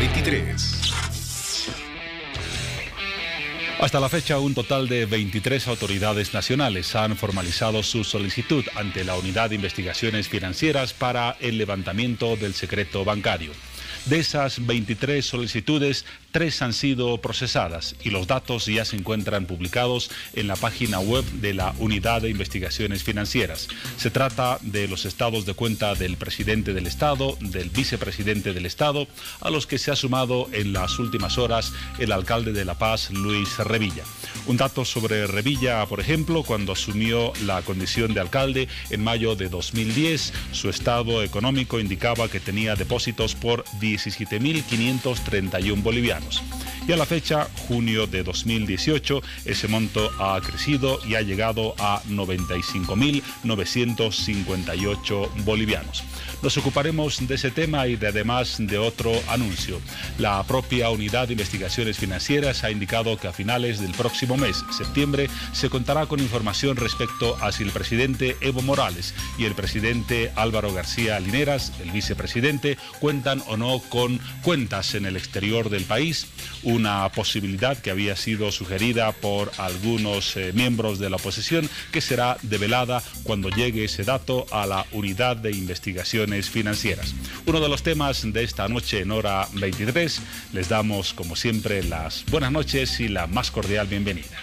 23. Hasta la fecha, un total de 23 autoridades nacionales han formalizado su solicitud ante la Unidad de Investigaciones Financieras para el levantamiento del secreto bancario. De esas 23 solicitudes, 3 han sido procesadas y los datos ya se encuentran publicados en la página web de la Unidad de Investigaciones Financieras. Se trata de los estados de cuenta del presidente del Estado, del vicepresidente del Estado, a los que se ha sumado en las últimas horas el alcalde de La Paz, Luis Revilla. Un dato sobre Revilla, por ejemplo, cuando asumió la condición de alcalde en mayo de 2010, su estado económico indicaba que tenía depósitos por 17.531 bolivianos. Y a la fecha, junio de 2018, ese monto ha crecido y ha llegado a 95.958 bolivianos. Nos ocuparemos de ese tema y además de otro anuncio. La propia Unidad de Investigaciones Financieras ha indicado que a finales del próximo mes, septiembre, se contará con información respecto a si el presidente Evo Morales y el presidente Álvaro García Lineras, el vicepresidente, cuentan o no con cuentas en el exterior del país, una posibilidad que había sido sugerida por algunos miembros de la oposición, que será develada cuando llegue ese dato a la Unidad de Investigaciones Financieras. Uno de los temas de esta noche en hora 23, les damos como siempre las buenas noches y la más cordial bienvenida.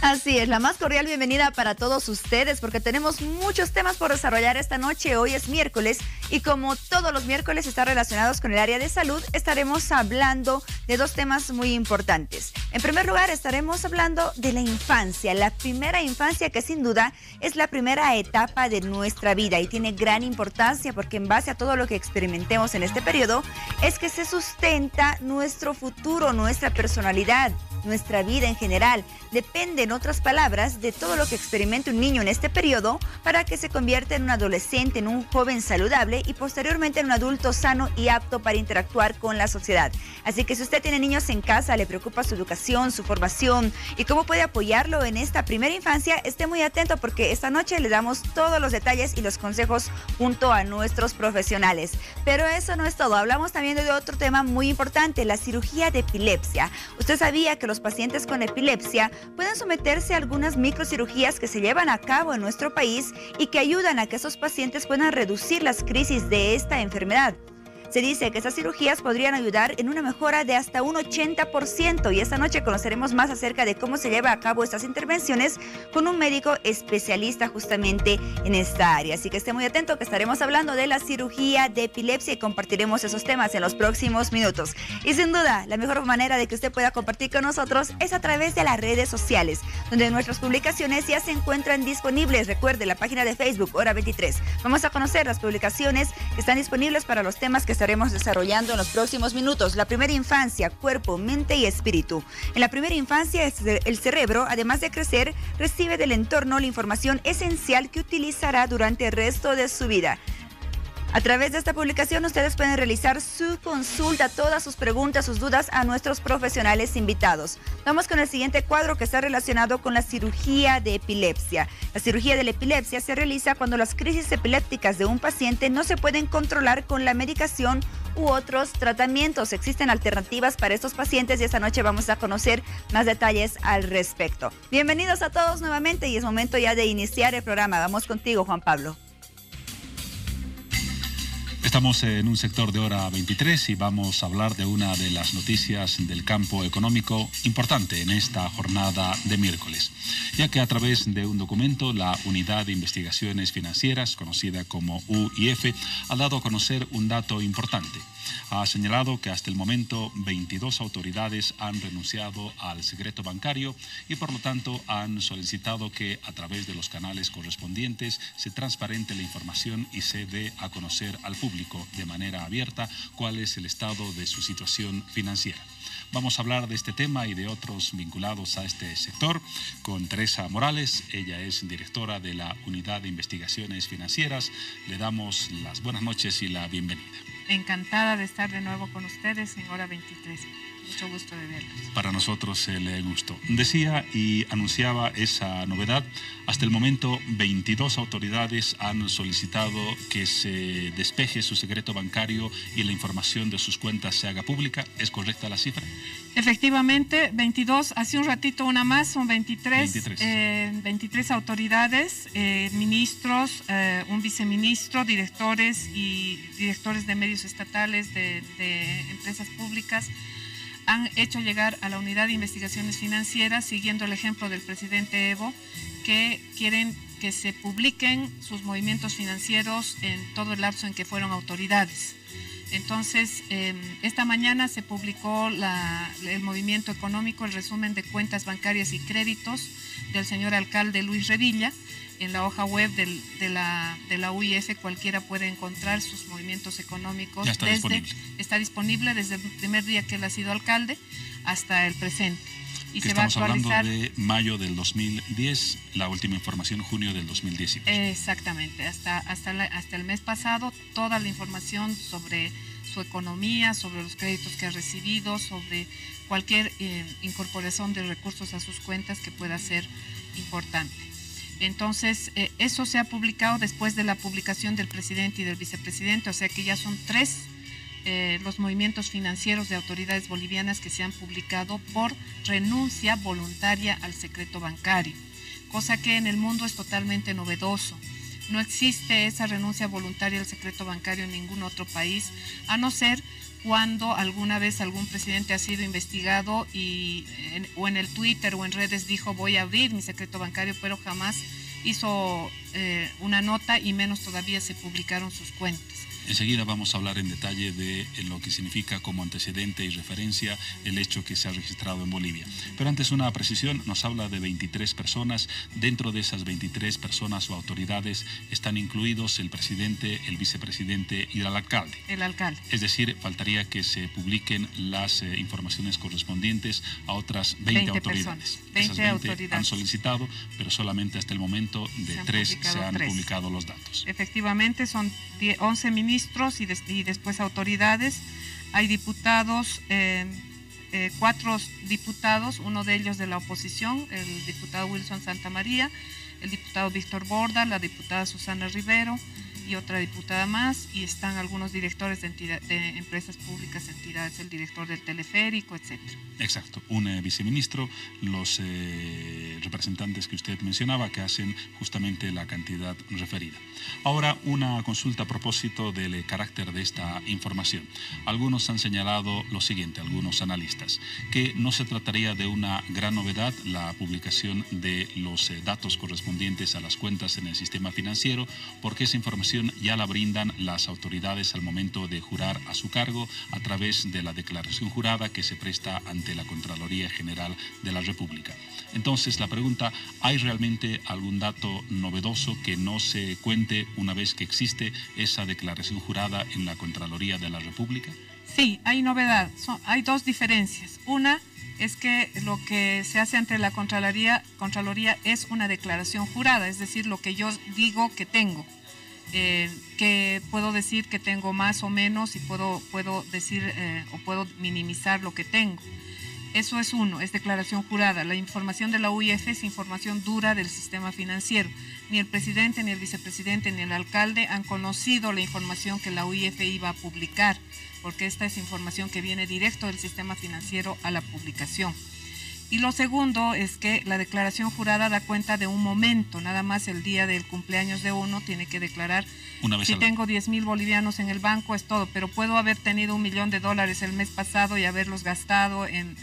Así es, la más cordial bienvenida para todos ustedes porque tenemos muchos temas por desarrollar esta noche. Hoy es miércoles y como todos los miércoles están relacionados con el área de salud, estaremos hablando de 2 temas muy importantes. En primer lugar, estaremos hablando de la infancia, la primera infancia que sin duda es la primera etapa de nuestra vida y tiene gran importancia porque en base a todo lo que experimentemos en este periodo es que se sustenta nuestro futuro, nuestra personalidad, nuestra vida en general. Depende, en otras palabras, de todo lo que experimente un niño en este periodo para que se convierta en un adolescente, en un joven saludable y posteriormente en un adulto sano y apto para interactuar con la sociedad. Así que si usted tiene niños en casa, le preocupa su educación, su formación y cómo puede apoyarlo en esta primera infancia, esté muy atento porque esta noche le damos todos los detalles y los consejos junto a nuestros profesionales. Pero eso no es todo, hablamos también de otro tema muy importante, la cirugía de epilepsia. Usted sabía que los pacientes con epilepsia pueden someterse a algunas microcirugías que se llevan a cabo en nuestro país y que ayudan a que esos pacientes puedan reducir las crisis de esta enfermedad. Se dice que esas cirugías podrían ayudar en una mejora de hasta un 80% y esta noche conoceremos más acerca de cómo se lleva a cabo estas intervenciones con un médico especialista justamente en esta área. Así que esté muy atento que estaremos hablando de la cirugía de epilepsia y compartiremos esos temas en los próximos minutos. Y sin duda, la mejor manera de que usted pueda compartir con nosotros es a través de las redes sociales, donde nuestras publicaciones ya se encuentran disponibles. Recuerde la página de Facebook, Hora 23. Vamos a conocer las publicaciones que están disponibles para los temas que estaremos desarrollando en los próximos minutos. La primera infancia, cuerpo, mente y espíritu. En la primera infancia, el cerebro, además de crecer, recibe del entorno la información esencial que utilizará durante el resto de su vida. A través de esta publicación ustedes pueden realizar su consulta, todas sus preguntas, sus dudas a nuestros profesionales invitados. Vamos con el siguiente cuadro que está relacionado con la cirugía de epilepsia. La cirugía de la epilepsia se realiza cuando las crisis epilépticas de un paciente no se pueden controlar con la medicación u otros tratamientos. Existen alternativas para estos pacientes y esta noche vamos a conocer más detalles al respecto. Bienvenidos a todos nuevamente y es momento ya de iniciar el programa. Vamos contigo, Juan Pablo. Estamos en un sector de hora 23 y vamos a hablar de una de las noticias del campo económico importante en esta jornada de miércoles, ya que a través de un documento la Unidad de Investigaciones Financieras, conocida como UIF, ha dado a conocer un dato importante. Ha señalado que hasta el momento 22 autoridades han renunciado al secreto bancario y por lo tanto han solicitado que a través de los canales correspondientes se transparente la información y se dé a conocer al público de manera abierta cuál es el estado de su situación financiera. Vamos a hablar de este tema y de otros vinculados a este sector con Teresa Morales. Ella es directora de la Unidad de Investigaciones Financieras. Le damos las buenas noches y la bienvenida. Encantada de estar de nuevo con ustedes en Hora 23. Mucho gusto de verlos. Para nosotros el gusto. Decía y anunciaba esa novedad. Hasta el momento, 22 autoridades han solicitado que se despeje su secreto bancario y la información de sus cuentas se haga pública. ¿Es correcta la cifra? Efectivamente, 22, hace un ratito una más, son 23 autoridades, ministros, un viceministro, directores de medios estatales, de empresas públicas, han hecho llegar a la Unidad de Investigaciones Financieras, siguiendo el ejemplo del presidente Evo, que quieren que se publiquen sus movimientos financieros en todo el lapso en que fueron autoridades. Entonces, esta mañana se publicó el movimiento económico, el resumen de cuentas bancarias y créditos del señor alcalde Luis Revilla. En la hoja web de la UIF cualquiera puede encontrar sus movimientos económicos. Ya está disponible. Está disponible desde el primer día que él ha sido alcalde hasta el presente. Y que se va a estamos actualizar. Hablando de mayo del 2010, la última información, junio del 2018. Exactamente, hasta el mes pasado, toda la información sobre su economía, sobre los créditos que ha recibido, sobre cualquier incorporación de recursos a sus cuentas que pueda ser importante. Entonces, eso se ha publicado después de la publicación del presidente y del vicepresidente, o sea que ya son 3 los movimientos financieros de autoridades bolivianas que se han publicado por renuncia voluntaria al secreto bancario, cosa que en el mundo es totalmente novedoso. No existe esa renuncia voluntaria al secreto bancario en ningún otro país, a no ser cuando alguna vez algún presidente ha sido investigado o en el Twitter o en redes dijo voy a abrir mi secreto bancario, pero jamás hizo una nota y menos todavía se publicaron sus cuentas. Enseguida vamos a hablar en detalle de lo que significa como antecedente y referencia el hecho que se ha registrado en Bolivia. Pero antes una precisión, nos habla de 23 personas. Dentro de esas 23 personas o autoridades están incluidos el presidente, el vicepresidente y el alcalde. El alcalde. Es decir, faltaría que se publiquen las informaciones correspondientes a otras 20 autoridades. 20 autoridades han solicitado, pero solamente hasta el momento de 3 se han publicado los datos. Efectivamente, son 11 ministros y después autoridades. Hay diputados, 4 diputados, uno de ellos de la oposición, el diputado Wilson Santamaría, el diputado Víctor Borda, la diputada Susana Rivero y otra diputada más, y están algunos directores de empresas públicas, entidades, el director del teleférico, etcétera. Exacto, un viceministro, los representantes que usted mencionaba que hacen justamente la cantidad referida. Ahora, una consulta a propósito del carácter de esta información. Algunos han señalado lo siguiente, algunos analistas, que no se trataría de una gran novedad la publicación de los datos correspondientes a las cuentas en el sistema financiero, porque esa información ya la brindan las autoridades al momento de jurar a su cargo a través de la declaración jurada que se presta ante la Contraloría General de la República. Entonces, la pregunta, ¿hay realmente algún dato novedoso que no se cuente una vez que existe esa declaración jurada en la Contraloría de la República? Sí, hay novedad. Hay 2 diferencias. Una es que lo que se hace ante la Contraloría es una declaración jurada, es decir, lo que yo digo que tengo. Que puedo decir que tengo más o menos y puedo decir o puedo minimizar lo que tengo. Eso es uno, es declaración jurada. La información de la UIF es información dura del sistema financiero. Ni el presidente, ni el vicepresidente, ni el alcalde han conocido la información que la UIF iba a publicar, porque esta es información que viene directo del sistema financiero a la publicación. Y lo segundo es que la declaración jurada da cuenta de un momento, nada más el día del cumpleaños de uno tiene que declarar. Si tengo 10,000 bolivianos en el banco es todo, pero puedo haber tenido $1 millón el mes pasado y haberlos gastado en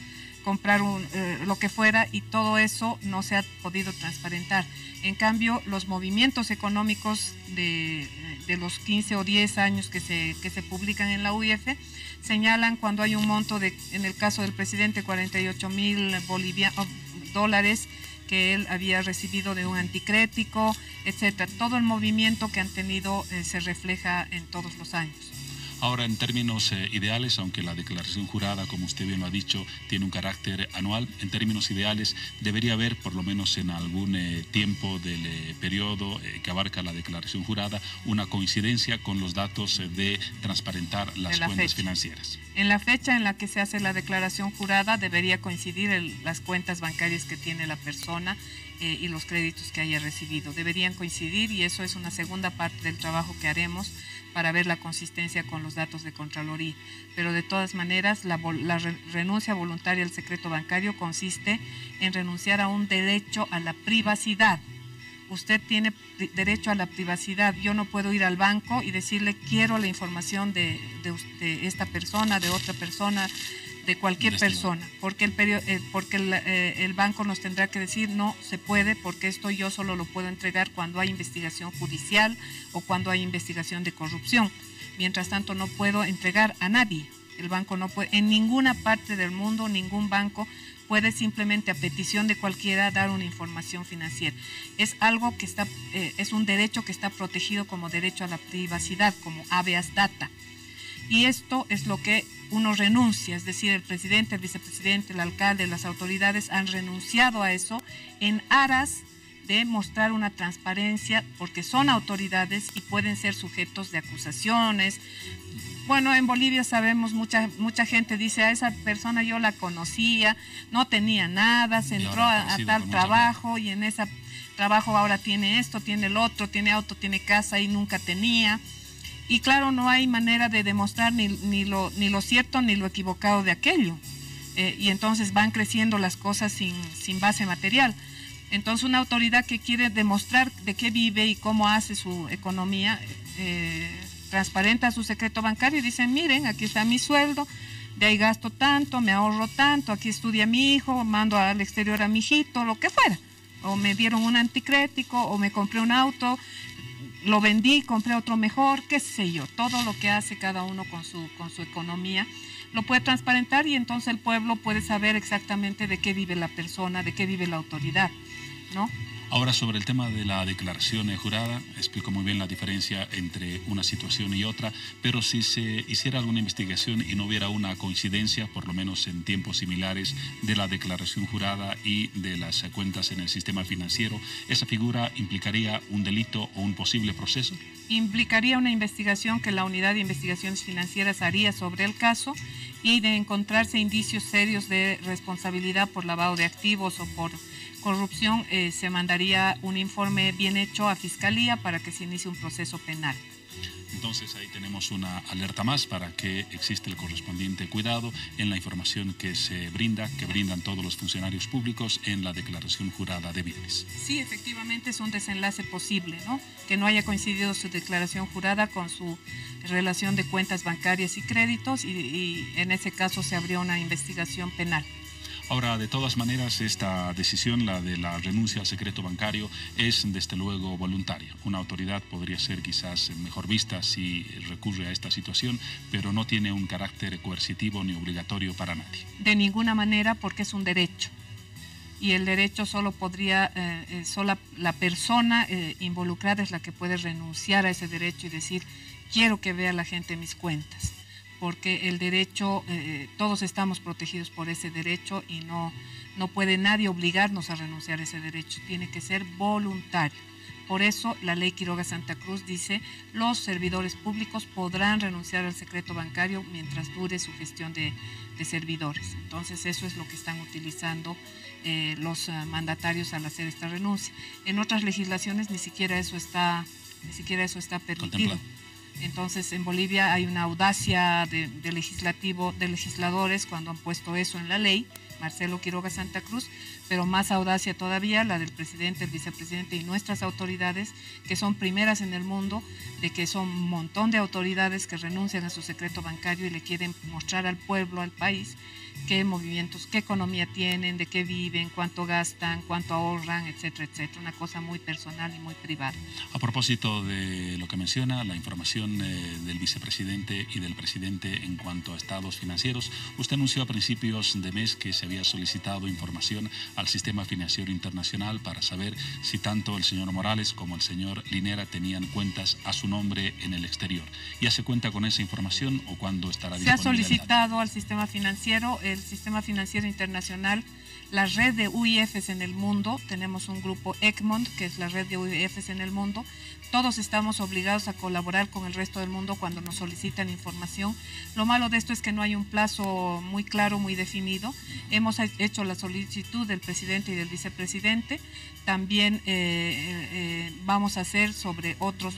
comprar lo que fuera, y todo eso no se ha podido transparentar. En cambio, los movimientos económicos de los 15 o 10 años que se publican en la UIF señalan cuando hay un monto en el caso del presidente, 48,000 dólares que él había recibido de un anticrético, etcétera. Todo el movimiento que han tenido se refleja en todos los años. Ahora, en términos ideales, aunque la declaración jurada, como usted bien lo ha dicho, tiene un carácter anual, en términos ideales debería haber, por lo menos en algún tiempo del periodo que abarca la declaración jurada, una coincidencia con los datos de transparentar las cuentas financieras. En la fecha en la que se hace la declaración jurada debería coincidir las cuentas bancarias que tiene la persona y los créditos que haya recibido. Deberían coincidir y eso es una segunda parte del trabajo que haremos para ver la consistencia con los datos de Contraloría. Pero de todas maneras, la renuncia voluntaria al secreto bancario consiste en renunciar a un derecho a la privacidad. Usted tiene derecho a la privacidad. Yo no puedo ir al banco y decirle quiero la información de esta persona, de otra persona, de cualquier persona, porque el banco nos tendrá que decir no se puede, porque esto yo solo lo puedo entregar cuando hay investigación judicial o cuando hay investigación de corrupción. Mientras tanto no puedo entregar a nadie. El banco no puede, en ninguna parte del mundo, ningún banco puede simplemente a petición de cualquiera dar una información financiera. Es algo que es un derecho que está protegido como derecho a la privacidad, como habeas data. Y esto es lo que uno renuncia, es decir, el presidente, el vicepresidente, el alcalde, las autoridades han renunciado a eso en aras de mostrar una transparencia, porque son autoridades y pueden ser sujetos de acusaciones. Bueno, en Bolivia sabemos, mucha gente dice, a esa persona yo la conocía, no tenía nada, se entró a tal trabajo y en ese trabajo ahora tiene esto, tiene el otro, tiene auto, tiene casa y nunca tenía. Y claro, no hay manera de demostrar ni lo cierto ni lo equivocado de aquello. Y entonces van creciendo las cosas sin base material. Entonces una autoridad que quiere demostrar de qué vive y cómo hace su economía, transparenta su secreto bancario y dicen, miren, aquí está mi sueldo, de ahí gasto tanto, me ahorro tanto, aquí estudia mi hijo, mando al exterior a mi hijito, lo que fuera. O me dieron un anticrético, o me compré un auto, lo vendí, compré otro mejor, qué sé yo. Todo lo que hace cada uno con su economía lo puede transparentar y entonces el pueblo puede saber exactamente de qué vive la persona, de qué vive la autoridad, ¿no? Ahora, sobre el tema de la declaración jurada, explico muy bien la diferencia entre una situación y otra, pero si se hiciera alguna investigación y no hubiera una coincidencia, por lo menos en tiempos similares, de la declaración jurada y de las cuentas en el sistema financiero, ¿esa figura implicaría un delito o un posible proceso? Implicaría una investigación que la Unidad de Investigaciones Financieras haría sobre el caso y de encontrarse indicios serios de responsabilidad por lavado de activos o por corrupción, se mandaría un informe bien hecho a Fiscalía para que se inicie un proceso penal. Entonces ahí tenemos una alerta más para que existe el correspondiente cuidado en la información que se brinda, que brindan todos los funcionarios públicos en la declaración jurada de bienes. Sí, efectivamente es un desenlace posible, ¿no? Que no haya coincidido su declaración jurada con su relación de cuentas bancarias y créditos y en ese caso se habría una investigación penal. Ahora, de todas maneras, esta decisión, la de la renuncia al secreto bancario, es desde luego voluntaria. Una autoridad podría ser quizás mejor vista si recurre a esta situación, pero no tiene un carácter coercitivo ni obligatorio para nadie. De ninguna manera, porque es un derecho. Y el derecho solo la persona involucrada es la que puede renunciar a ese derecho y decir, quiero que vea la gente mis cuentas. Porque el derecho, todos estamos protegidos por ese derecho y no puede nadie obligarnos a renunciar a ese derecho, tiene que ser voluntario. Por eso la ley Quiroga Santa Cruz dice, los servidores públicos podrán renunciar al secreto bancario mientras dure su gestión de servidores. Entonces eso es lo que están utilizando los mandatarios al hacer esta renuncia. En otras legislaciones ni siquiera eso está permitido. Entonces, en Bolivia hay una audacia de legisladores cuando han puesto eso en la ley, Marcelo Quiroga Santa Cruz, pero más audacia todavía la del presidente, el vicepresidente y nuestras autoridades, que son primeras en el mundo, de que son un montón de autoridades que renuncian a su secreto bancario y le quieren mostrar al pueblo, al país, qué movimientos, qué economía tienen, de qué viven, cuánto gastan, cuánto ahorran, etcétera, etcétera. Una cosa muy personal y muy privada. A propósito de lo que menciona, la información del vicepresidente y del presidente en cuanto a estados financieros, usted anunció a principios de mes que se había solicitado información al sistema financiero internacional para saber si tanto el señor Morales como el señor Linera tenían cuentas a su nombre en el exterior. ¿Ya se cuenta con esa información o cuándo estará disponible? Se ha solicitado al sistema financiero, el sistema financiero internacional, la red de UIFs en el mundo. Tenemos un grupo Egmont, que es la red de UIFs en el mundo. Todos estamos obligados a colaborar con el resto del mundo cuando nos solicitan información. Lo malo de esto es que no hay un plazo muy claro, muy definido. Hemos hecho la solicitud del presidente y del vicepresidente. También vamos a hacer sobre otros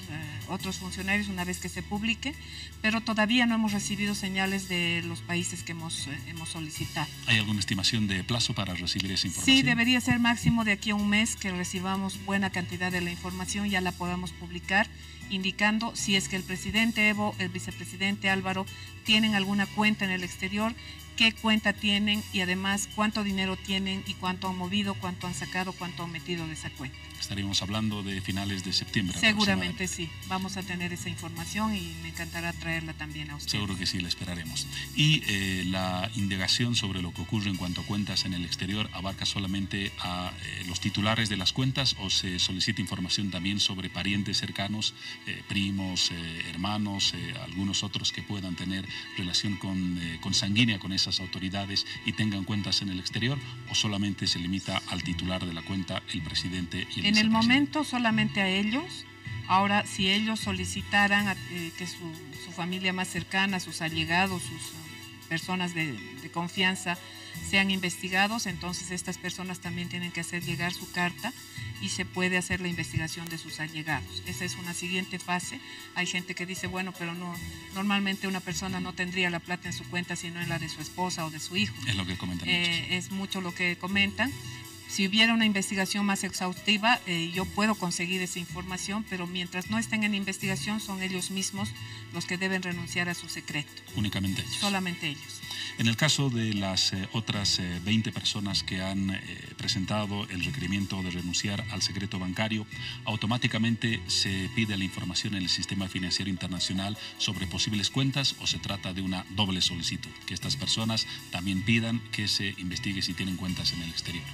funcionarios una vez que se publique, pero todavía no hemos recibido señales de los países que hemos solicitado. ¿Hay alguna estimación de plazo para recibir esa información? Sí, debería ser máximo de aquí a un mes que recibamos buena cantidad de la información, ya la podamos publicar, indicando si es que el presidente Evo, el vicepresidente Álvaro tienen alguna cuenta en el exterior, qué cuenta tienen y además cuánto dinero tienen y cuánto han movido, cuánto han sacado, cuánto han metido de esa cuenta. Estaríamos hablando de finales de septiembre. Seguramente sí, vamos a tener esa información y me encantará traerla también a ustedes. Seguro que sí, la esperaremos. Y la indagación sobre lo que ocurre en cuanto a cuentas en el exterior abarca solamente a los titulares de las cuentas o se solicita información también sobre parientes cercanos, primos, hermanos, algunos otros que puedan tener relación consanguínea con esas autoridades y tengan cuentas en el exterior, o solamente se limita al titular de la cuenta, el presidente y el En el momento solamente a ellos. Ahora, si ellos solicitaran que su familia más cercana, sus allegados, sus personas de confianza sean investigados, entonces estas personas también tienen que hacer llegar su carta y se puede hacer la investigación de sus allegados. Esa es una siguiente fase. Hay gente que dice, bueno, pero no, normalmente una persona no tendría la plata en su cuenta sino en la de su esposa o de su hijo. Es lo que comentan es mucho lo que comentan. Si hubiera una investigación más exhaustiva, yo puedo conseguir esa información, pero mientras no estén en investigación son ellos mismos los que deben renunciar a su secreto. Únicamente ellos. Solamente ellos. En el caso de las otras 20 personas que han presentado el requerimiento de renunciar al secreto bancario, automáticamente se pide la información en el sistema financiero internacional sobre posibles cuentas, o se trata de una doble solicitud, que estas personas también pidan que se investigue si tienen cuentas en el exterior.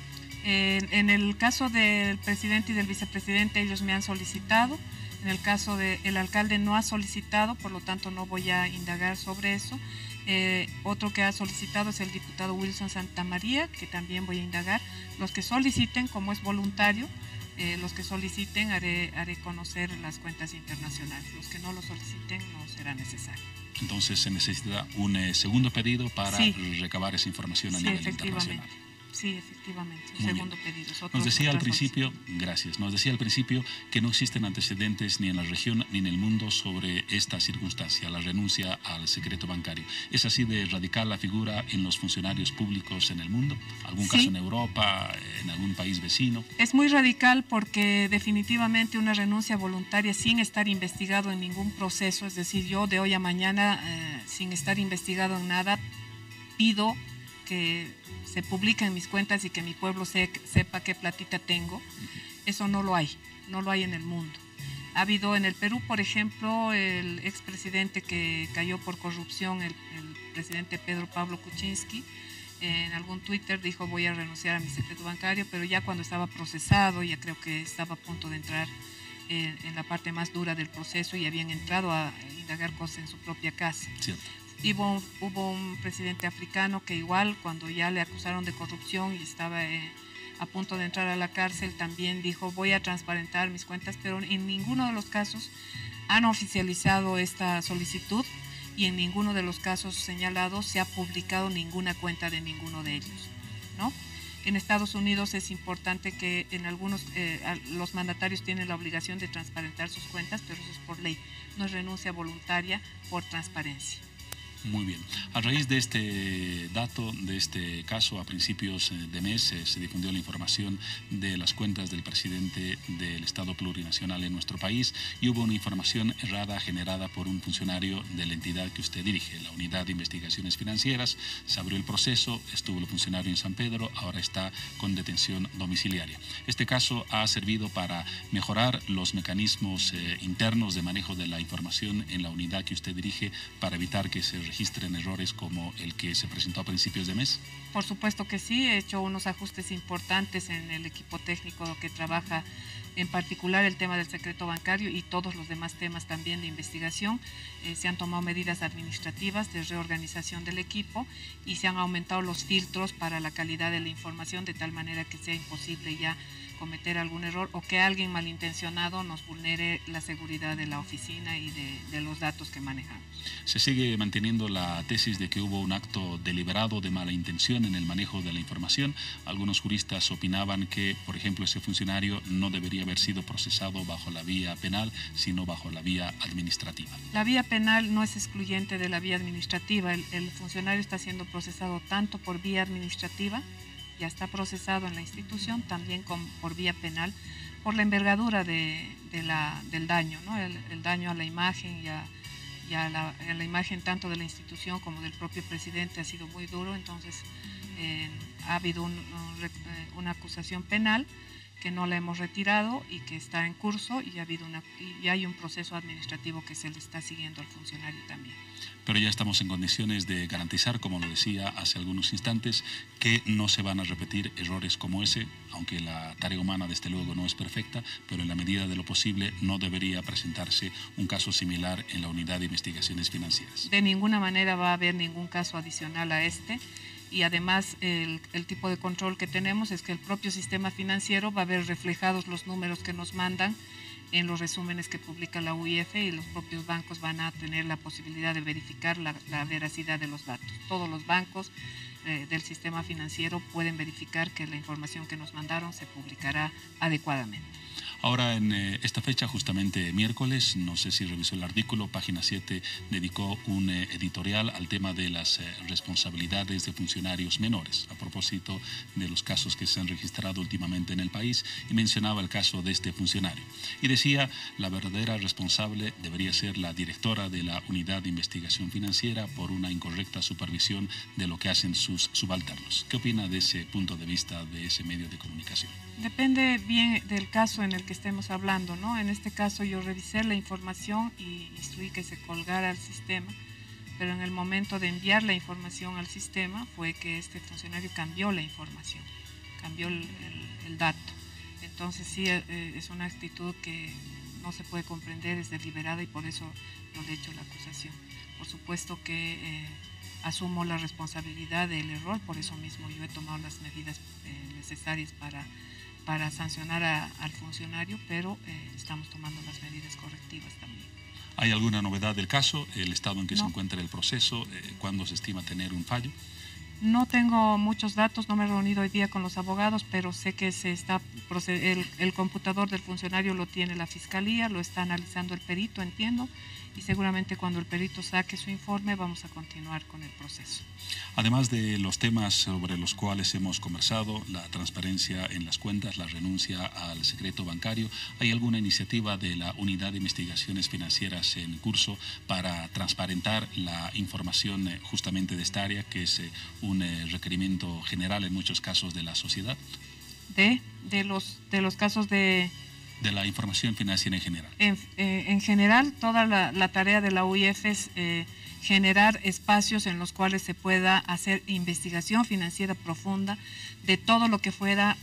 En el caso del presidente y del vicepresidente, ellos me han solicitado. En el caso del alcalde no ha solicitado, por lo tanto no voy a indagar sobre eso. Otro que ha solicitado es el diputado Wilson Santamaría, que también voy a indagar. Los que soliciten, como es voluntario, los que soliciten haré conocer las cuentas internacionales. Los que no lo soliciten no será necesario. Entonces se necesita un segundo pedido para recabar esa información a nivel internacional. Sí, efectivamente, un segundo pedido. Nos decía al principio, gracias, nos decía al principio que no existen antecedentes ni en la región ni en el mundo sobre esta circunstancia, la renuncia al secreto bancario. ¿Es así de radical la figura en los funcionarios públicos en el mundo? ¿Algún caso en Europa, en algún país vecino? Es muy radical porque definitivamente una renuncia voluntaria sin estar investigado en ningún proceso, es decir, yo de hoy a mañana, sin estar investigado en nada, pido que se publiquen mis cuentas y que mi pueblo sepa qué platita tengo. Eso no lo hay en el mundo. Ha habido en el Perú, por ejemplo, el expresidente que cayó por corrupción, el presidente Pedro Pablo Kuczynski, en algún Twitter dijo voy a renunciar a mi secreto bancario, pero ya cuando estaba procesado, ya creo que estaba a punto de entrar en la parte más dura del proceso y habían entrado a indagar cosas en su propia casa. Cierto. Hubo un presidente africano que igual cuando ya le acusaron de corrupción y estaba a punto de entrar a la cárcel también dijo voy a transparentar mis cuentas, pero en ninguno de los casos han oficializado esta solicitud y en ninguno de los casos señalados se ha publicado ninguna cuenta de ninguno de ellos, ¿no? En Estados Unidos es importante que en algunos los mandatarios tienen la obligación de transparentar sus cuentas, pero eso es por ley, no es renuncia voluntaria por transparencia. Muy bien. A raíz de este dato, de este caso, a principios de mes se difundió la información de las cuentas del presidente del Estado plurinacional en nuestro país y hubo una información errada generada por un funcionario de la entidad que usted dirige, la Unidad de Investigaciones Financieras. Se abrió el proceso, estuvo el funcionario en San Pedro, ahora está con detención domiciliaria. Este caso ha servido para mejorar los mecanismos internos de manejo de la información en la unidad que usted dirige para evitar que se registren errores como el que se presentó a principios de mes? Por supuesto que sí, he hecho unos ajustes importantes en el equipo técnico que trabaja en particular el tema del secreto bancario y todos los demás temas también de investigación. Se han tomado medidas administrativas de reorganización del equipo y se han aumentado los filtros para la calidad de la información de tal manera que sea imposible ya cometer algún error o que alguien malintencionado nos vulnere la seguridad de la oficina y de los datos que manejamos. Se sigue manteniendo la tesis de que hubo un acto deliberado de mala intención en el manejo de la información. Algunos juristas opinaban que, por ejemplo, ese funcionario no debería haber sido procesado bajo la vía penal, sino bajo la vía administrativa. La vía penal no es excluyente de la vía administrativa. El funcionario está siendo procesado tanto por vía administrativa, ya está procesado en la institución, también por vía penal, por la envergadura del daño, ¿no? El daño a la imagen y a la imagen tanto de la institución como del propio presidente ha sido muy duro. Entonces ha habido una acusación penal que no la hemos retirado y que está en curso y hay un proceso administrativo que se le está siguiendo al funcionario también. Pero ya estamos en condiciones de garantizar, como lo decía hace algunos instantes, que no se van a repetir errores como ese, aunque la tarea humana desde luego no es perfecta, pero en la medida de lo posible no debería presentarse un caso similar en la Unidad de Investigaciones Financieras. De ninguna manera va a haber ningún caso adicional a este. Y además el tipo de control que tenemos es que el propio sistema financiero va a ver reflejados los números que nos mandan en los resúmenes que publica la UIF y los propios bancos van a tener la posibilidad de verificar la veracidad de los datos. Todos los bancos del sistema financiero pueden verificar que la información que nos mandaron se publicará adecuadamente. Ahora, en esta fecha, justamente miércoles, no sé si revisó el artículo, Página 7 dedicó un editorial al tema de las responsabilidades de funcionarios menores, a propósito de los casos que se han registrado últimamente en el país, y mencionaba el caso de este funcionario. Y decía, la verdadera responsable debería ser la directora de la Unidad de Investigación Financiera por una incorrecta supervisión de lo que hacen sus subalternos. ¿Qué opina de ese punto de vista de ese medio de comunicación? Depende bien del caso en el que estemos hablando, ¿no? En este caso yo revisé la información y instruí que se colgara al sistema, pero en el momento de enviar la información al sistema fue que este funcionario cambió la información, cambió el dato. Entonces sí, es una actitud que no se puede comprender, es deliberada y por eso no le he hecho la acusación. Por supuesto que asumo la responsabilidad del error, por eso mismo yo he tomado las medidas necesarias para sancionar al funcionario, pero estamos tomando las medidas correctivas también. ¿Hay alguna novedad del caso, el estado en que se encuentra el proceso, cuándo se estima tener un fallo? No tengo muchos datos, no me he reunido hoy día con los abogados, pero sé que el computador del funcionario lo tiene la Fiscalía, lo está analizando el perito, entiendo, y seguramente cuando el perito saque su informe vamos a continuar con el proceso. Además de los temas sobre los cuales hemos conversado, la transparencia en las cuentas, la renuncia al secreto bancario, ¿hay alguna iniciativa de la Unidad de Investigaciones Financieras en curso para transparentar la información justamente de esta área, que es un requerimiento general en muchos casos de la sociedad? De los casos de la información financiera en general. En general, toda la tarea de la UIF es generar espacios en los cuales se pueda hacer investigación financiera profunda de todo lo que fuera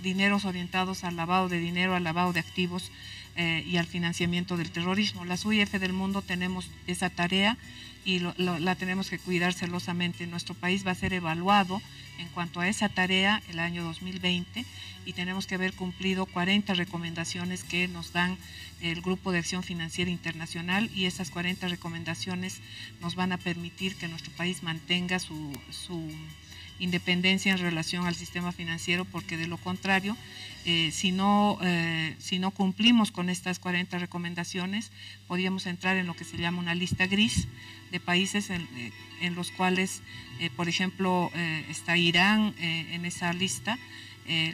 dineros orientados al lavado de dinero, al lavado de activos y al financiamiento del terrorismo. Las UIF del mundo tenemos esa tarea y la tenemos que cuidar celosamente. Nuestro país va a ser evaluado en cuanto a esa tarea el año 2020 y tenemos que haber cumplido 40 recomendaciones que nos dan el Grupo de Acción Financiera Internacional y esas 40 recomendaciones nos van a permitir que nuestro país mantenga su independencia en relación al sistema financiero, porque de lo contrario, si no cumplimos con estas 40 recomendaciones, podríamos entrar en lo que se llama una lista gris de países en los cuales, por ejemplo, está Irán en esa lista.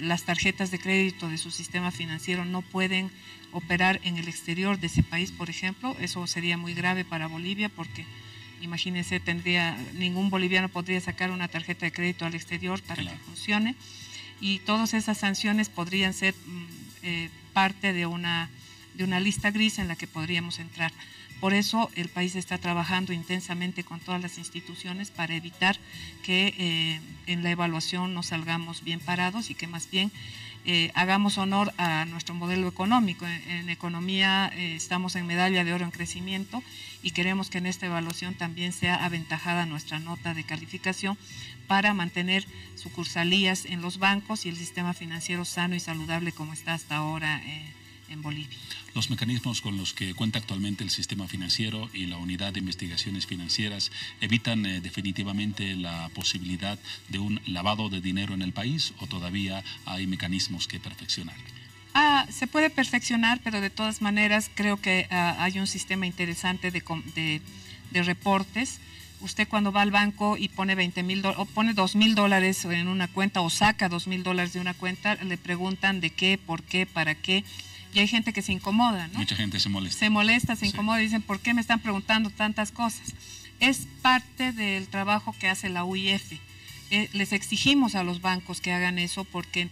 Las tarjetas de crédito de su sistema financiero no pueden operar en el exterior de ese país, por ejemplo. Eso sería muy grave para Bolivia, porque imagínense, ningún boliviano podría sacar una tarjeta de crédito al exterior para que funcione, y todas esas sanciones podrían ser parte de una lista gris en la que podríamos entrar. Por eso el país está trabajando intensamente con todas las instituciones para evitar que en la evaluación no salgamos bien parados, y que más bien hagamos honor a nuestro modelo económico. En economía estamos en medalla de oro en crecimiento, y queremos que en esta evaluación también sea aventajada nuestra nota de calificación para mantener sucursalías en los bancos y el sistema financiero sano y saludable como está hasta ahora en Bolivia. Los mecanismos con los que cuenta actualmente el sistema financiero y la unidad de investigaciones financieras evitan definitivamente la posibilidad de un lavado de dinero en el país, ¿o todavía hay mecanismos que perfeccionar? Se puede perfeccionar, pero de todas maneras creo que hay un sistema interesante de reportes. Usted cuando va al banco y pone $20,000 o pone $2,000 en una cuenta, o saca $2,000 de una cuenta, le preguntan de qué, por qué, para qué. Y hay gente que se incomoda, ¿no? Mucha gente se molesta. Se incomoda y dicen, ¿por qué me están preguntando tantas cosas? Es parte del trabajo que hace la UIF. Les exigimos a los bancos que hagan eso, porque en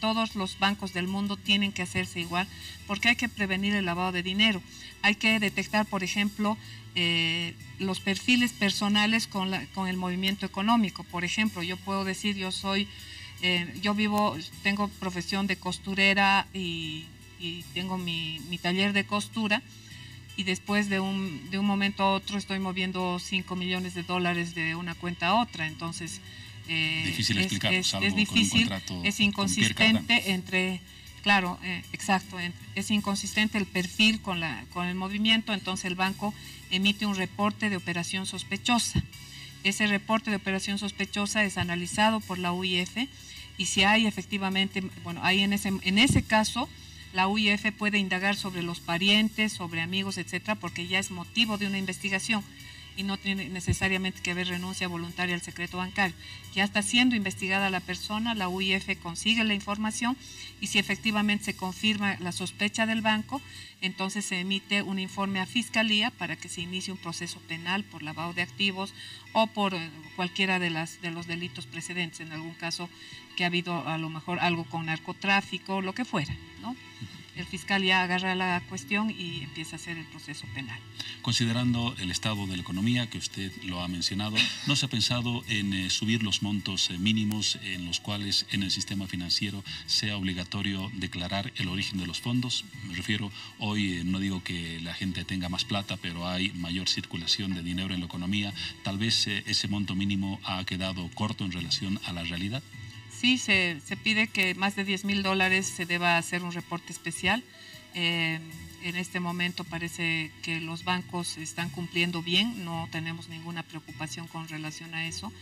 todos los bancos del mundo tienen que hacerse igual, porque hay que prevenir el lavado de dinero. Hay que detectar, por ejemplo, los perfiles personales con el movimiento económico. Por ejemplo, yo puedo decir, tengo profesión de costurera y tengo mi taller de costura, y después de un momento a otro estoy moviendo $5 millones de una cuenta a otra. Entonces difícil explicar, es difícil, es inconsistente es inconsistente el perfil con el movimiento. Entonces el banco emite un reporte de operación sospechosa. Ese reporte de operación sospechosa es analizado por la UIF, y si hay efectivamente, ahí en ese caso la UIF puede indagar sobre los parientes, sobre amigos, etcétera, porque ya es motivo de una investigación y no tiene necesariamente que haber renuncia voluntaria al secreto bancario. Ya está siendo investigada la persona, la UIF consigue la información, y si efectivamente se confirma la sospecha del banco, entonces se emite un informe a Fiscalía para que se inicie un proceso penal por lavado de activos o por cualquiera de los delitos precedentes, en algún caso que ha habido a lo mejor algo con narcotráfico, lo que fuera, ¿no? El fiscal ya agarra la cuestión y empieza a hacer el proceso penal. Considerando el estado de la economía, que usted lo ha mencionado, ¿no se ha pensado en subir los montos mínimos en los cuales en el sistema financiero sea obligatorio declarar el origen de los fondos? Me refiero, hoy no digo que la gente tenga más plata, pero hay mayor circulación de dinero en la economía. Tal vez ese monto mínimo ha quedado corto en relación a la realidad. Sí, se pide que más de $10,000 se deba hacer un reporte especial. En este momento parece que los bancos están cumpliendo bien, no tenemos ninguna preocupación con relación a eso.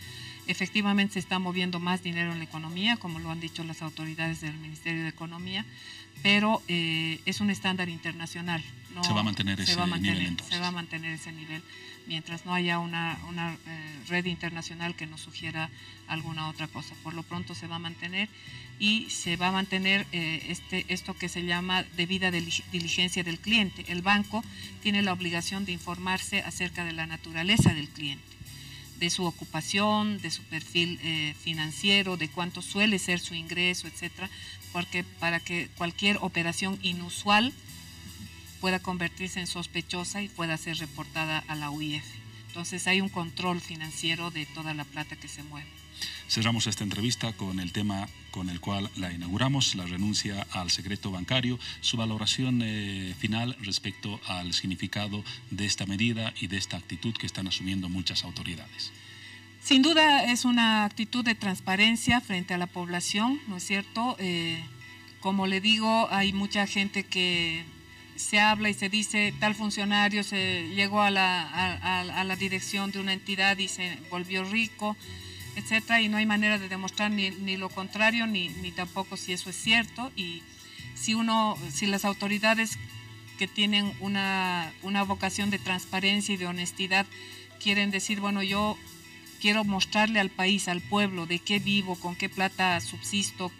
Efectivamente se está moviendo más dinero en la economía, como lo han dicho las autoridades del Ministerio de Economía, pero es un estándar internacional. No, se va a mantener ese nivel entonces. Se va a mantener ese nivel mientras no haya una red internacional que nos sugiera alguna otra cosa. Por lo pronto se va a mantener, y se va a mantener esto que se llama debida diligencia del cliente. El banco tiene la obligación de informarse acerca de la naturaleza del cliente, de su ocupación, de su perfil financiero, de cuánto suele ser su ingreso, etcétera, porque para que cualquier operación inusual pueda convertirse en sospechosa y pueda ser reportada a la UIF. Entonces hay un control financiero de toda la plata que se mueve. Cerramos esta entrevista con el tema con el cual la inauguramos, la renuncia al secreto bancario, su valoración final respecto al significado de esta medida y de esta actitud que están asumiendo muchas autoridades. Sin duda es una actitud de transparencia frente a la población, ¿no es cierto? Como le digo, hay mucha gente que se habla y se dice, tal funcionario se llegó a la dirección de una entidad y se volvió rico. etcétera, y no hay manera de demostrar ni lo contrario, ni tampoco si eso es cierto. Y si las autoridades que tienen una vocación de transparencia y de honestidad quieren decir, bueno, yo quiero mostrarle al país, al pueblo, de qué vivo, con qué plata subsisto,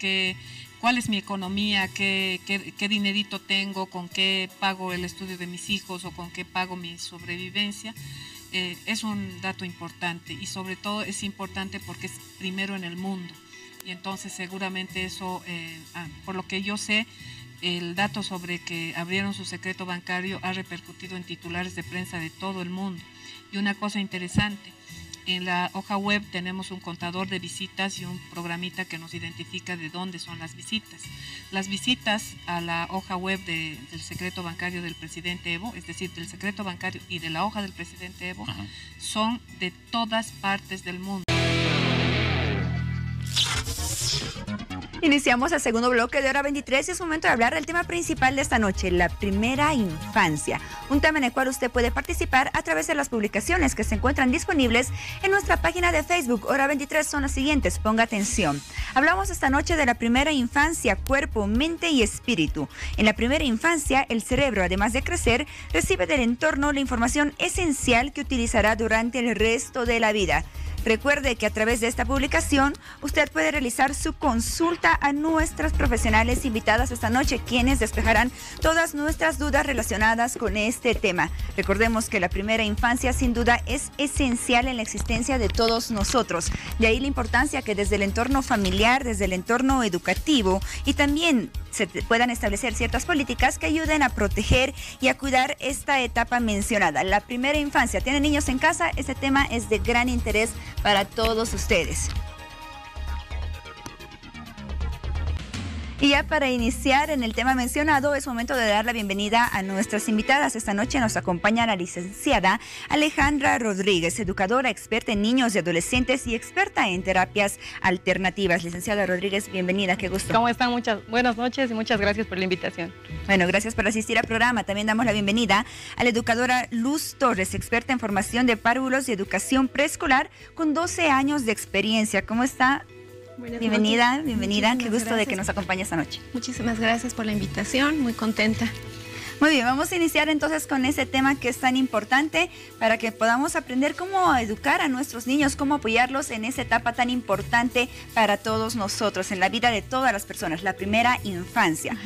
cuál es mi economía, qué dinerito tengo, con qué pago el estudio de mis hijos o con qué pago mi sobrevivencia, es un dato importante, y sobre todo es importante porque es primero en el mundo. Y entonces seguramente eso, por lo que yo sé, el dato sobre que abrieron su secreto bancario ha repercutido en titulares de prensa de todo el mundo. Y una cosa interesante, en la hoja web tenemos un contador de visitas y un programita que nos identifica de dónde son las visitas. Las visitas a la hoja web del secreto bancario del presidente Evo, es decir, del secreto bancario y de la hoja del presidente Evo, son de todas partes del mundo. Iniciamos el segundo bloque de Hora 23 y es momento de hablar del tema principal de esta noche, la primera infancia. Un tema en el cual usted puede participar a través de las publicaciones que se encuentran disponibles en nuestra página de Facebook. Hora 23 son las siguientes, ponga atención. Hablamos esta noche de la primera infancia, cuerpo, mente y espíritu. En la primera infancia, el cerebro, además de crecer, recibe del entorno la información esencial que utilizará durante el resto de la vida. Recuerde que a través de esta publicación usted puede realizar su consulta a nuestras profesionales invitadas esta noche, quienes despejarán todas nuestras dudas relacionadas con este tema. Recordemos que la primera infancia sin duda es esencial en la existencia de todos nosotros. De ahí la importancia que desde el entorno familiar, desde el entorno educativo y también se puedan establecer ciertas políticas que ayuden a proteger y a cuidar esta etapa mencionada. La primera infancia. ¿Tienen niños en casa? Este tema es de gran interés para todos ustedes. Y ya para iniciar en el tema mencionado, es momento de dar la bienvenida a nuestras invitadas. Esta noche nos acompaña la licenciada Alejandra Rodríguez, educadora experta en niños y adolescentes y experta en terapias alternativas. Licenciada Rodríguez, bienvenida, qué gusto. ¿Cómo están? Buenas noches y muchas gracias por la invitación. Bueno, gracias por asistir al programa. También damos la bienvenida a la educadora Luz Torres, experta en formación de párvulos y educación preescolar con 12 años de experiencia. ¿Cómo está? Bienvenida. Qué gusto de que nos acompañe esta noche. Muchísimas gracias por la invitación, muy contenta. Muy bien, vamos a iniciar entonces con ese tema que es tan importante para que podamos aprender cómo educar a nuestros niños, cómo apoyarlos en esa etapa tan importante para todos nosotros, en la vida de todas las personas, la primera infancia.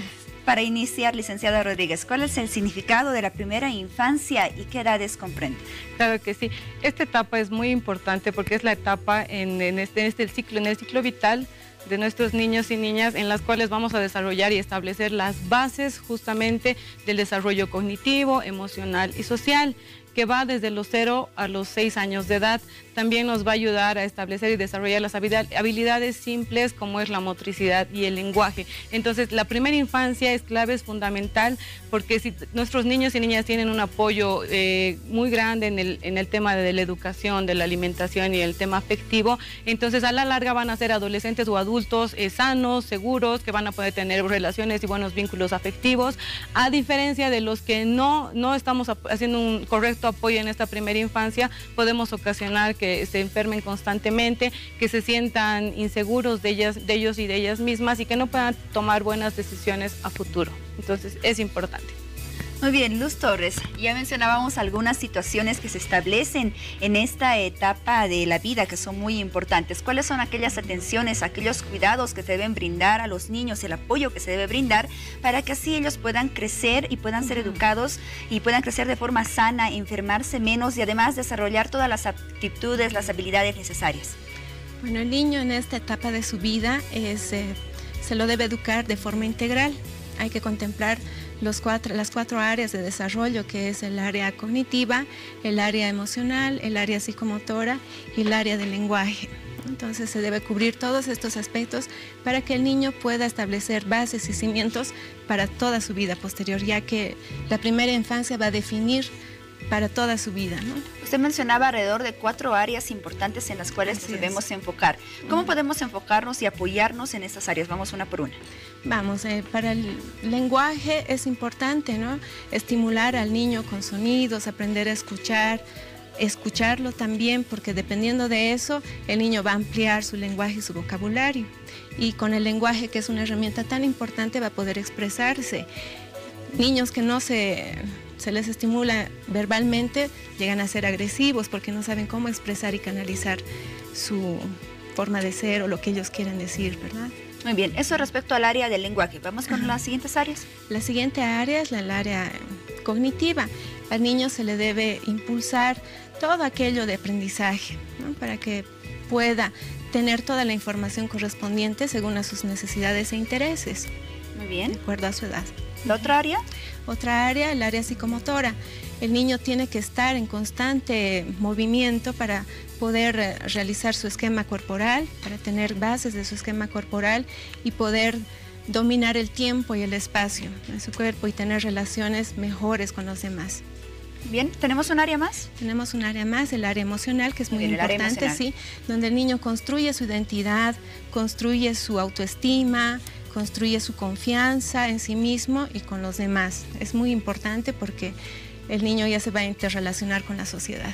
Para iniciar, licenciada Rodríguez, ¿cuál es el significado de la primera infancia y qué edades comprende? Claro que sí. Esta etapa es muy importante porque es la etapa en el ciclo vital de nuestros niños y niñas en las cuales vamos a desarrollar y establecer las bases justamente del desarrollo cognitivo, emocional y social, que va desde los 0 a los 6 años de edad. También nos va a ayudar a establecer y desarrollar las habilidades simples como es la motricidad y el lenguaje. Entonces, la primera infancia es clave, es fundamental, porque si nuestros niños y niñas tienen un apoyo muy grande en el tema de la educación, de la alimentación y el tema afectivo, entonces a la larga van a ser adolescentes o adultos sanos, seguros, que van a poder tener relaciones y buenos vínculos afectivos, a diferencia de los que no estamos haciendo un correcto apoyo en esta primera infancia, podemos ocasionar que se enfermen constantemente, que se sientan inseguros de ellos y de ellas mismas y que no puedan tomar buenas decisiones a futuro. Entonces es importante. Muy bien, Luz Torres, ya mencionábamos algunas situaciones que se establecen en esta etapa de la vida que son muy importantes. ¿Cuáles son aquellas atenciones, aquellos cuidados que se deben brindar a los niños, el apoyo que se debe brindar para que así ellos puedan crecer y puedan ser educados y puedan crecer de forma sana, enfermarse menos y además desarrollar todas las aptitudes, las habilidades necesarias? Bueno, el niño en esta etapa de su vida se lo debe educar de forma integral. Hay que contemplar las cuatro áreas de desarrollo, que es el área cognitiva, el área emocional, el área psicomotora y el área del lenguaje. Entonces se debe cubrir todos estos aspectos para que el niño pueda establecer bases y cimientos para toda su vida posterior, ya que la primera infancia va a definir para toda su vida, ¿no? Usted mencionaba alrededor de 4 áreas importantes en las cuales debemos enfocar. ¿Cómo podemos enfocarnos y apoyarnos en estas áreas? Vamos una por una. Vamos, para el lenguaje es importante, ¿no? Estimular al niño con sonidos, aprender a escuchar, escucharlo también, porque dependiendo de eso, el niño va a ampliar su lenguaje y su vocabulario. Y con el lenguaje, que es una herramienta tan importante, va a poder expresarse. Niños que no se les estimula verbalmente llegan a ser agresivos porque no saben cómo expresar y canalizar su forma de ser o lo que ellos quieren decir, ¿verdad? Muy bien, eso respecto al área del lenguaje. Vamos con las siguientes áreas. La siguiente área es el área cognitiva. Al niño se le debe impulsar todo aquello de aprendizaje, ¿no? Para que pueda tener toda la información correspondiente según a sus necesidades e intereses. Muy bien. De acuerdo a su edad. ¿La otra área? Otra área, el área psicomotora. El niño tiene que estar en constante movimiento para poder realizar su esquema corporal, para tener bases de su esquema corporal y poder dominar el tiempo y el espacio en su cuerpo y tener relaciones mejores con los demás. Bien, ¿tenemos un área más? Tenemos un área más, el área emocional, que es muy bien, importante, sí, donde el niño construye su identidad, construye su autoestima, construye su confianza en sí mismo y con los demás. Es muy importante porque el niño ya se va a interrelacionar con la sociedad.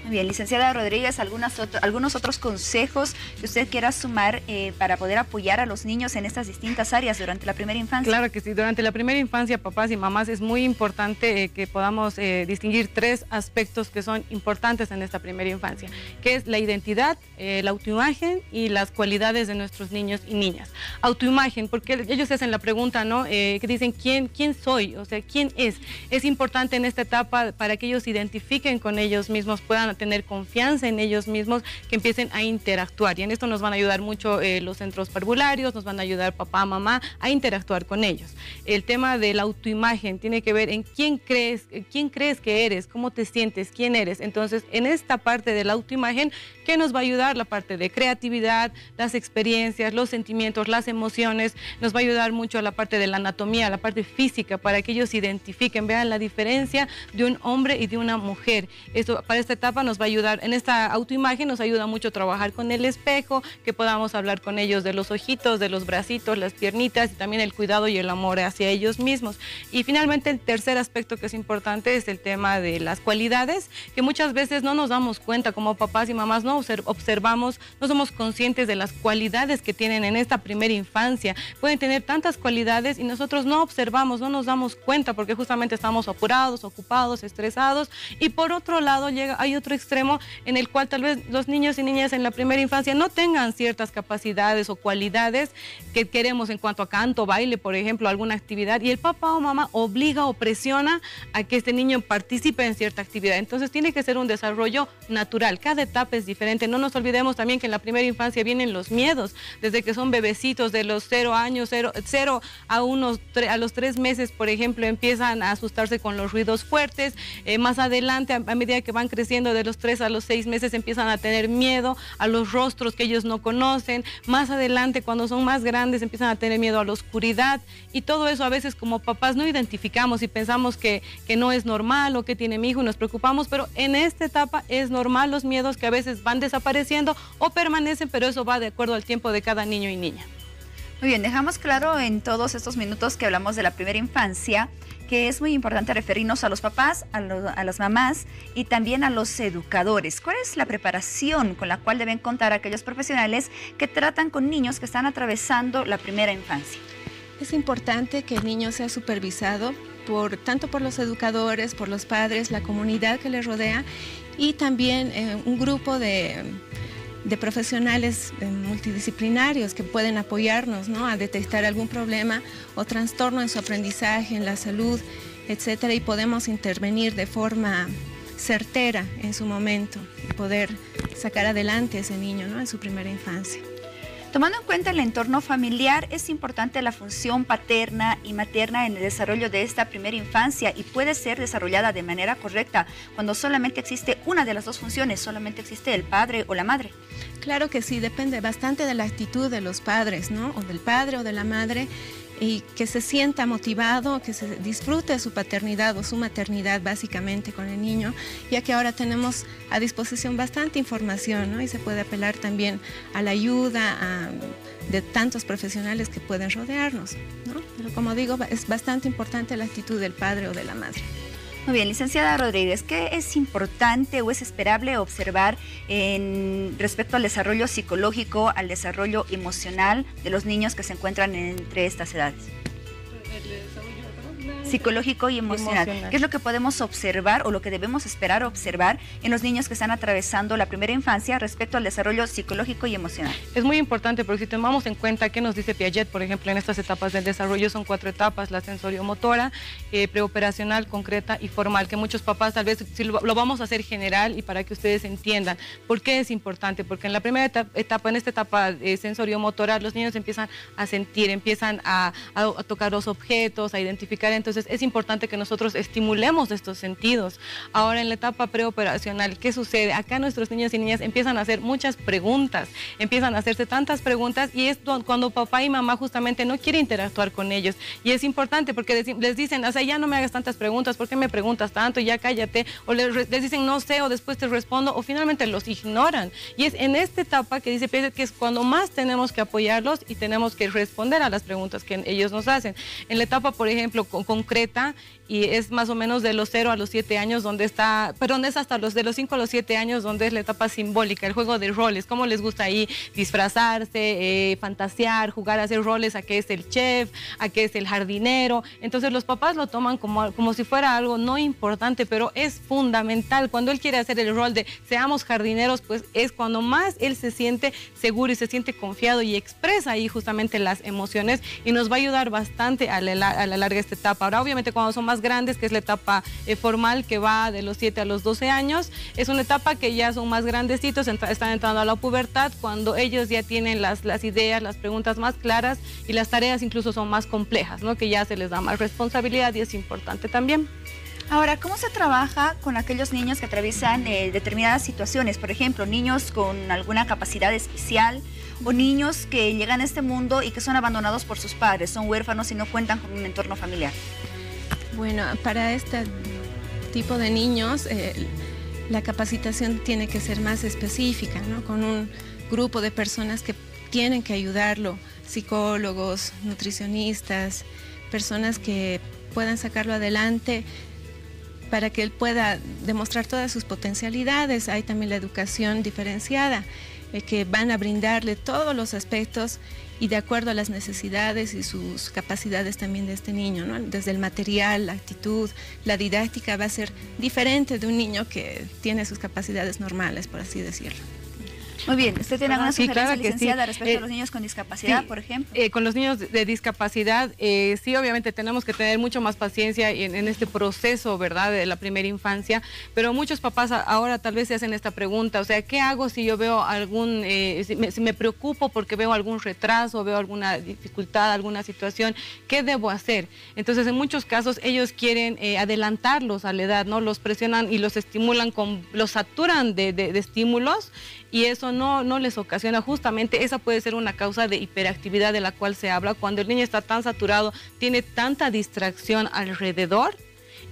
Muy bien, licenciada Rodríguez, algunos otros consejos que usted quiera sumar para poder apoyar a los niños en estas distintas áreas durante la primera infancia. Claro que sí, durante la primera infancia, papás y mamás, es muy importante que podamos distinguir 3 aspectos que son importantes en esta primera infancia, que es la identidad, la autoimagen y las cualidades de nuestros niños y niñas. Autoimagen, porque ellos se hacen la pregunta, ¿no? Que dicen, ¿quién soy? O sea, ¿quién es? Es importante en esta etapa para que ellos se identifiquen con ellos mismos, puedan tener confianza en ellos mismos, que empiecen a interactuar. Y en esto nos van a ayudar mucho los centros parvularios, nos van a ayudar papá, mamá a interactuar con ellos. El tema de la autoimagen tiene que ver en quién crees que eres, cómo te sientes, quién eres. Entonces, en esta parte de la autoimagen, ¿qué nos va a ayudar? La parte de creatividad, las experiencias, los sentimientos, las emociones. Nos va a ayudar mucho la parte de la anatomía, la parte física, para que ellos se identifiquen, vean la diferencia de un hombre y de una mujer. Esto para esta etapa nos va a ayudar, en esta autoimagen nos ayuda mucho trabajar con el espejo, que podamos hablar con ellos de los ojitos, de los bracitos, las piernitas y también el cuidado y el amor hacia ellos mismos. Y finalmente el tercer aspecto que es importante es el tema de las cualidades, que muchas veces no nos damos cuenta como papás y mamás, no observamos, no somos conscientes de las cualidades que tienen en esta primera infancia. Pueden tener tantas cualidades y nosotros no observamos, no nos damos cuenta porque justamente estamos apurados, ocupados, estresados. Y por otro lado hay otro extremo en el cual tal vez los niños y niñas en la primera infancia no tengan ciertas capacidades o cualidades que queremos en cuanto a canto, baile, por ejemplo, alguna actividad, y el papá o mamá obliga o presiona a que este niño participe en cierta actividad. Entonces tiene que ser un desarrollo natural, cada etapa es diferente. No nos olvidemos también que en la primera infancia vienen los miedos, desde que son bebecitos, de los 0 años, 0 a los 3 meses, por ejemplo, empiezan a asustarse con los ruidos fuertes. Más adelante, a medida que van creciendo, de los 3 a los 6 meses empiezan a tener miedo a los rostros que ellos no conocen. Más adelante, cuando son más grandes, empiezan a tener miedo a la oscuridad, y todo eso a veces como papás no identificamos y pensamos que no es normal o que tiene mi hijo y nos preocupamos, pero en esta etapa es normal los miedos que a veces van desapareciendo o permanecen, pero eso va de acuerdo al tiempo de cada niño y niña. Muy bien, dejamos claro en todos estos minutos que hablamos de la primera infancia que es muy importante referirnos a los papás, a las mamás y también a los educadores. ¿Cuál es la preparación con la cual deben contar aquellos profesionales que tratan con niños que están atravesando la primera infancia? Es importante que el niño sea supervisado tanto por los educadores, por los padres, la comunidad que le rodea, y también un grupo de profesionales multidisciplinarios que pueden apoyarnos, ¿no?, a detectar algún problema o trastorno en su aprendizaje, en la salud, etcétera, y podemos intervenir de forma certera en su momento y poder sacar adelante a ese niño, ¿no?, en su primera infancia. Tomando en cuenta el entorno familiar, es importante la función paterna y materna en el desarrollo de esta primera infancia, y puede ser desarrollada de manera correcta cuando solamente existe una de las dos funciones, solamente existe el padre o la madre. Claro que sí, depende bastante de la actitud de los padres, ¿no?, o del padre o de la madre, y que se sienta motivado, que se disfrute su paternidad o su maternidad básicamente con el niño, ya que ahora tenemos a disposición bastante información, ¿no?, y se puede apelar también a la ayuda de tantos profesionales que pueden rodearnos, ¿no? Pero como digo, es bastante importante la actitud del padre o de la madre. Muy bien, licenciada Rodríguez, ¿qué es importante o es esperable observar respecto al desarrollo psicológico, al desarrollo emocional de los niños que se encuentran entre estas edades? Psicológico y emocional. ¿Qué es lo que podemos observar o lo que debemos esperar observar en los niños que están atravesando la primera infancia respecto al desarrollo psicológico y emocional? Es muy importante porque si tomamos en cuenta qué nos dice Piaget, por ejemplo, en estas etapas del desarrollo son 4 etapas: la sensoriomotora, preoperacional, concreta y formal, que muchos papás tal vez si lo vamos a hacer general y para que ustedes entiendan por qué es importante, porque en la primera etapa, en esta etapa sensoriomotora, los niños empiezan a sentir, empiezan a tocar los objetos, a identificar. Entonces es importante que nosotros estimulemos estos sentidos. Ahora en la etapa preoperacional, ¿qué sucede? Acá nuestros niños y niñas empiezan a hacer muchas preguntas, empiezan a hacerse tantas preguntas y es cuando papá y mamá justamente no quieren interactuar con ellos. Y es importante porque les dicen, o sea, ya no me hagas tantas preguntas, ¿por qué me preguntas tanto? Ya cállate. O les dicen no sé o después te respondo o finalmente los ignoran. Y es en esta etapa que dice Piaget que es cuando más tenemos que apoyarlos y tenemos que responder a las preguntas que ellos nos hacen. En la etapa, por ejemplo, concreta, y es más o menos de los 0 a los 7 años donde está, perdón, es hasta de los 5 a los 7 años donde es la etapa simbólica, el juego de roles, cómo les gusta ahí disfrazarse, fantasear, jugar a hacer roles, a qué es el chef, a qué es el jardinero. Entonces los papás lo toman como si fuera algo no importante, pero es fundamental. Cuando él quiere hacer el rol de seamos jardineros, pues es cuando más él se siente seguro y se siente confiado y expresa ahí justamente las emociones y nos va a ayudar bastante a la larga esta etapa. Ahora obviamente cuando son más grandes, que es la etapa formal que va de los 7 a los 12 años, es una etapa que ya son más grandecitos, están entrando a la pubertad, cuando ellos ya tienen las ideas, las preguntas más claras y las tareas incluso son más complejas, ¿no? Que ya se les da más responsabilidad y es importante también. Ahora, ¿cómo se trabaja con aquellos niños que atraviesan determinadas situaciones? Por ejemplo, niños con alguna capacidad especial o niños que llegan a este mundo y que son abandonados por sus padres, son huérfanos y no cuentan con un entorno familiar. Bueno, para este tipo de niños la capacitación tiene que ser más específica, ¿no? Con un grupo de personas que tienen que ayudarlo, psicólogos, nutricionistas, personas que puedan sacarlo adelante para que él pueda demostrar todas sus potencialidades. Hay también la educación diferenciada, que van a brindarle todos los aspectos y de acuerdo a las necesidades y sus capacidades también de este niño, ¿no? Desde el material, la actitud, la didáctica va a ser diferente de un niño que tiene sus capacidades normales, por así decirlo. Muy bien, ¿usted tiene alguna sugerencia, claro que licenciada, sí. respecto a los niños con discapacidad, por ejemplo? Con los niños de discapacidad, sí, obviamente tenemos que tener mucho más paciencia en este proceso, ¿verdad?, de la primera infancia, pero muchos papás ahora tal vez se hacen esta pregunta, o sea, ¿qué hago si yo veo algún, si me preocupo porque veo algún retraso, veo alguna dificultad, alguna situación, ¿qué debo hacer? Entonces, en muchos casos, ellos quieren adelantarlos a la edad, ¿no? Los presionan y los estimulan, los saturan de estímulos, y eso no les ocasiona, justamente esa puede ser una causa de hiperactividad de la cual se habla cuando el niño está tan saturado, tiene tanta distracción alrededor.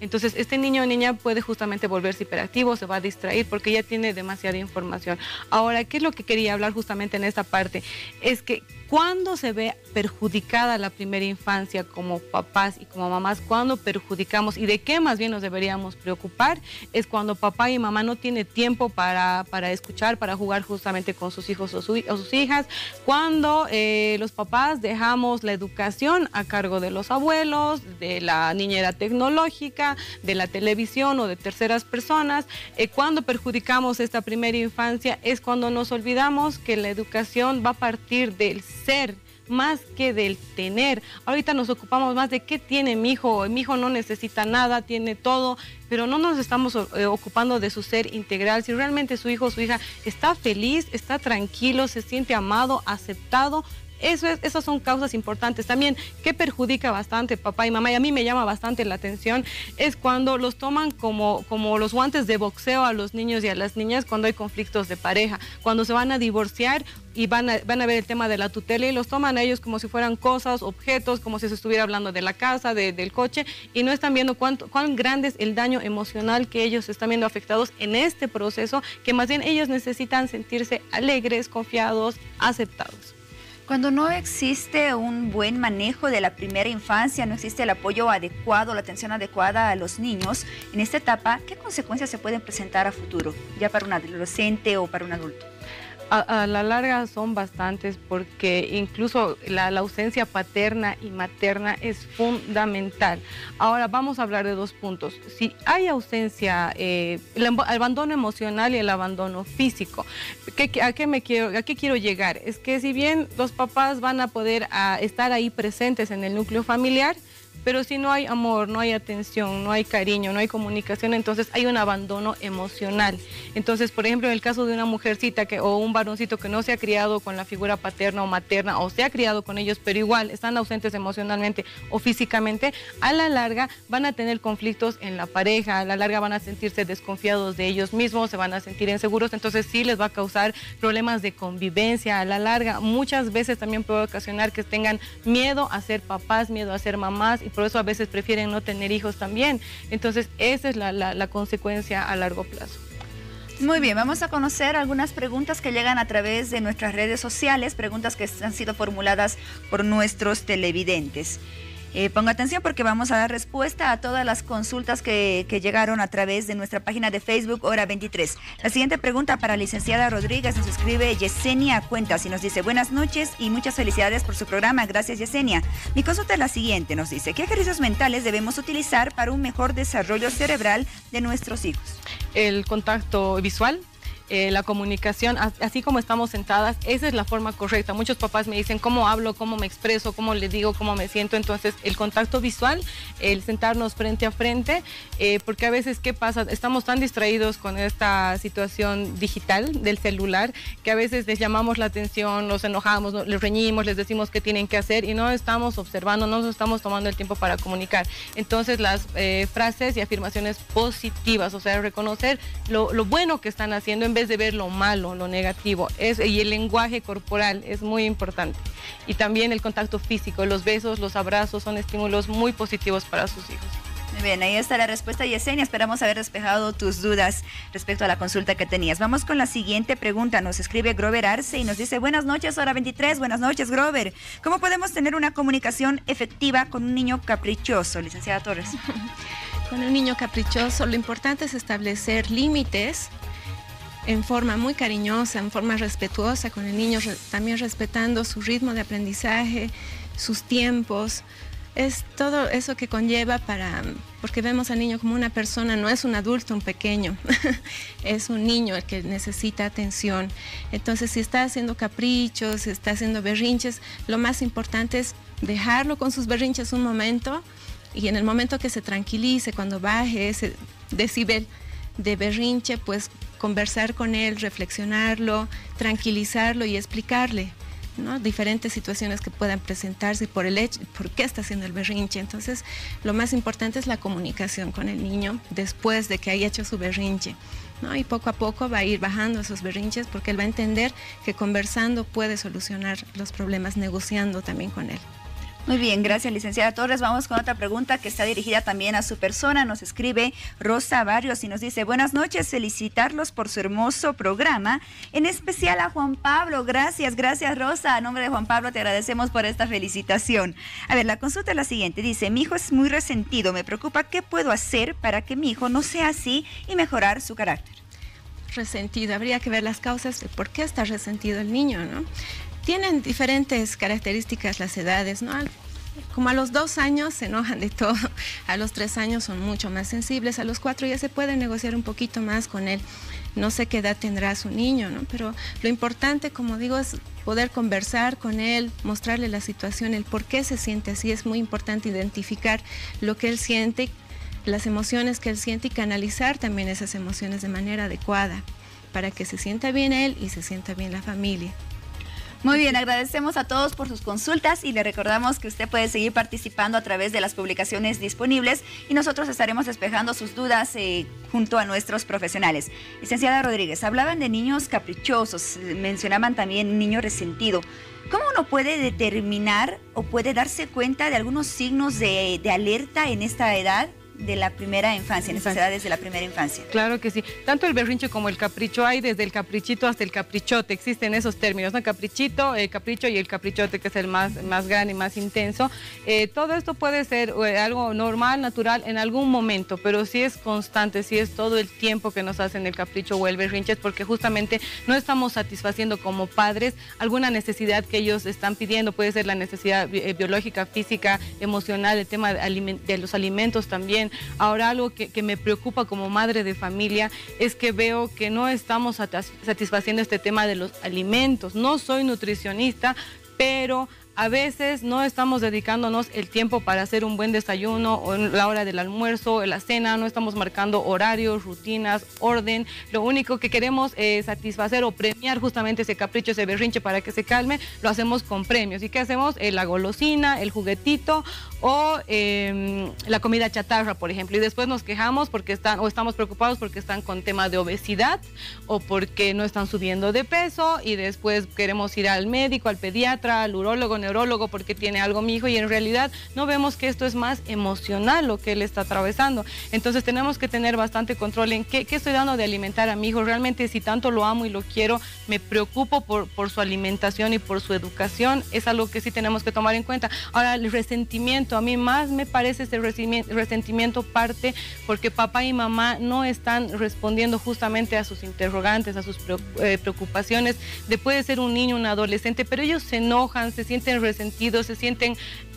Entonces este niño o niña puede justamente volverse hiperactivo, se va a distraer porque ya tiene demasiada información. Ahora, ¿qué es lo que quería hablar justamente en esta parte? Es que cuando se ve perjudicada la primera infancia como papás y como mamás, cuando perjudicamos y de qué más bien nos deberíamos preocupar, es cuando papá y mamá no tienen tiempo para escuchar, para jugar justamente con sus hijos o sus hijas, cuando los papás dejamos la educación a cargo de los abuelos, de la niñera tecnológica, de la televisión o de terceras personas, cuando perjudicamos esta primera infancia es cuando nos olvidamos que la educación va a partir del ser más que del tener. Ahorita nos ocupamos más de qué tiene mi hijo no necesita nada, tiene todo, pero no nos estamos ocupando de su ser integral, si realmente su hijo o su hija está feliz, está tranquilo, se siente amado, aceptado. Esas son causas importantes. También, que perjudica bastante papá y mamá, y a mí me llama bastante la atención, es cuando los toman como los guantes de boxeo a los niños y a las niñas cuando hay conflictos de pareja, cuando se van a divorciar y van a ver el tema de la tutela y los toman a ellos como si fueran cosas, objetos, como si se estuviera hablando de la casa, del coche, y no están viendo cuán grande es el daño emocional que ellos están viendo afectados en este proceso, que más bien ellos necesitan sentirse alegres, confiados, aceptados. Cuando no existe un buen manejo de la primera infancia, no existe el apoyo adecuado, la atención adecuada a los niños en esta etapa, ¿qué consecuencias se pueden presentar a futuro, ya para un adolescente o para un adulto? A la larga son bastantes, porque incluso la ausencia paterna y materna es fundamental. Ahora vamos a hablar de 2 puntos. Si hay ausencia, el abandono emocional y el abandono físico, ¿a qué quiero llegar? Es que si bien los papás van a poder estar ahí presentes en el núcleo familiar, pero si no hay amor, no hay atención, no hay cariño, no hay comunicación, entonces hay un abandono emocional. Entonces, por ejemplo, en el caso de una mujercita o un varoncito que no se ha criado con la figura paterna o materna, o se ha criado con ellos, pero igual están ausentes emocionalmente o físicamente, a la larga van a tener conflictos en la pareja, a la larga van a sentirse desconfiados de ellos mismos, se van a sentir inseguros, entonces sí les va a causar problemas de convivencia a la larga. Muchas veces también puede ocasionar que tengan miedo a ser papás, miedo a ser mamás, y por eso a veces prefieren no tener hijos también. Entonces esa es la consecuencia a largo plazo. Muy bien, vamos a conocer algunas preguntas que llegan a través de nuestras redes sociales, preguntas que han sido formuladas por nuestros televidentes. Ponga atención porque vamos a dar respuesta a todas las consultas que llegaron a través de nuestra página de Facebook, Hora 23. La siguiente pregunta para la licenciada Rodríguez nos escribe Yesenia Cuentas y nos dice: buenas noches y muchas felicidades por su programa. Gracias, Yesenia. Mi consulta es la siguiente, nos dice: ¿qué ejercicios mentales debemos utilizar para un mejor desarrollo cerebral de nuestros hijos? El contacto visual. La comunicación, así como estamos sentadas, esa es la forma correcta. Muchos papás me dicen cómo hablo, cómo me expreso, cómo les digo, cómo me siento. Entonces, el contacto visual, el sentarnos frente a frente, porque a veces, ¿qué pasa? Estamos tan distraídos con esta situación digital del celular que a veces les llamamos la atención, los enojamos, les reñimos, les decimos qué tienen que hacer y no estamos observando, no nos estamos tomando el tiempo para comunicar. Entonces, las frases y afirmaciones positivas, o sea, reconocer lo bueno que están haciendo en vez de ver lo malo, lo negativo, y el lenguaje corporal es muy importante. Y también el contacto físico, los besos, los abrazos son estímulos muy positivos para sus hijos. Muy bien, ahí está la respuesta, Yesenia. Esperamos haber despejado tus dudas respecto a la consulta que tenías. Vamos con la siguiente pregunta. Nos escribe Grover Arce y nos dice: buenas noches, Hora 23. Buenas noches, Grover. ¿Cómo podemos tener una comunicación efectiva con un niño caprichoso, licenciada Torres? Con un niño caprichoso, lo importante es establecer límites en forma muy cariñosa, en forma respetuosa con el niño, también respetando su ritmo de aprendizaje, sus tiempos. Es todo eso que conlleva porque vemos al niño como una persona, no es un adulto, un pequeño, es un niño el que necesita atención. Entonces, si está haciendo caprichos, si está haciendo berrinches, lo más importante es dejarlo con sus berrinches un momento, y en el momento que se tranquilice, cuando baje ese decibel de berrinche, pues conversar con él, reflexionarlo, tranquilizarlo y explicarle, ¿no?, diferentes situaciones que puedan presentarse por qué está haciendo el berrinche. Entonces, lo más importante es la comunicación con el niño después de que haya hecho su berrinche, ¿no? Y poco a poco va a ir bajando esos berrinches porque él va a entender que conversando puede solucionar los problemas, negociando también con él. Muy bien, gracias, licenciada Torres. Vamos con otra pregunta que está dirigida también a su persona. Nos escribe Rosa Barrios y nos dice: buenas noches, felicitarlos por su hermoso programa, en especial a Juan Pablo. Gracias, Rosa. A nombre de Juan Pablo te agradecemos por esta felicitación. A ver, la consulta es la siguiente. Dice: mi hijo es muy resentido, me preocupa qué puedo hacer para que mi hijo no sea así y mejorar su carácter. Resentido, habría que ver las causas de por qué está resentido el niño, ¿no? Tienen diferentes características las edades, ¿no? Como a los 2 años se enojan de todo, a los 3 años son mucho más sensibles, a los 4 ya se puede negociar un poquito más con él. No sé qué edad tendrá su niño, ¿no? Pero lo importante, como digo, es poder conversar con él, mostrarle la situación, el por qué se siente así. Es muy importante identificar lo que él siente, las emociones que él siente y canalizar también esas emociones de manera adecuada para que se sienta bien él y se sienta bien la familia. Muy bien, agradecemos a todos por sus consultas y le recordamos que usted puede seguir participando a través de las publicaciones disponibles y nosotros estaremos despejando sus dudas junto a nuestros profesionales. Licenciada Rodríguez, hablaban de niños caprichosos, mencionaban también niño resentido. ¿Cómo uno puede determinar o puede darse cuenta de algunos signos de alerta en esta edad de la primera infancia, necesidades de la primera infancia. Claro que sí. Tanto el berrinche como el capricho hay desde el caprichito hasta el caprichote. Existen esos términos, ¿no? Caprichito, capricho y el caprichote, que es el más grande y más intenso. Todo esto puede ser algo normal, natural en algún momento, pero si es constante, si es todo el tiempo que nos hacen el capricho o el berrinche, es porque justamente no estamos satisfaciendo como padres alguna necesidad que ellos están pidiendo. Puede ser la necesidad biológica, física, emocional, el tema de los alimentos también. Ahora, algo que me preocupa como madre de familia es que veo que no estamos satisfaciendo este tema de los alimentos. No soy nutricionista, pero a veces no estamos dedicándonos el tiempo para hacer un buen desayuno o en la hora del almuerzo, o la cena, no estamos marcando horarios, rutinas, orden. Lo único que queremos es satisfacer o premiar justamente ese capricho, ese berrinche para que se calme, lo hacemos con premios. ¿Y qué hacemos? La golosina, el juguetito o la comida chatarra, por ejemplo. Y después nos quejamos porque estamos preocupados porque están con tema de obesidad o porque no están subiendo de peso, y después queremos ir al médico, al pediatra, al urólogo, neurólogo, porque tiene algo mi hijo, y en realidad no vemos que esto es más emocional lo que él está atravesando. Entonces tenemos que tener bastante control en qué estoy dando de alimentar a mi hijo. Realmente, si tanto lo amo y lo quiero, me preocupo por su alimentación y por su educación. Es algo que sí tenemos que tomar en cuenta. Ahora, el resentimiento, a mí más me parece ese resentimiento parte porque papá y mamá no están respondiendo justamente a sus interrogantes, a sus preocupaciones. Puede ser un niño, un adolescente, pero ellos se enojan, se sienten resentidos,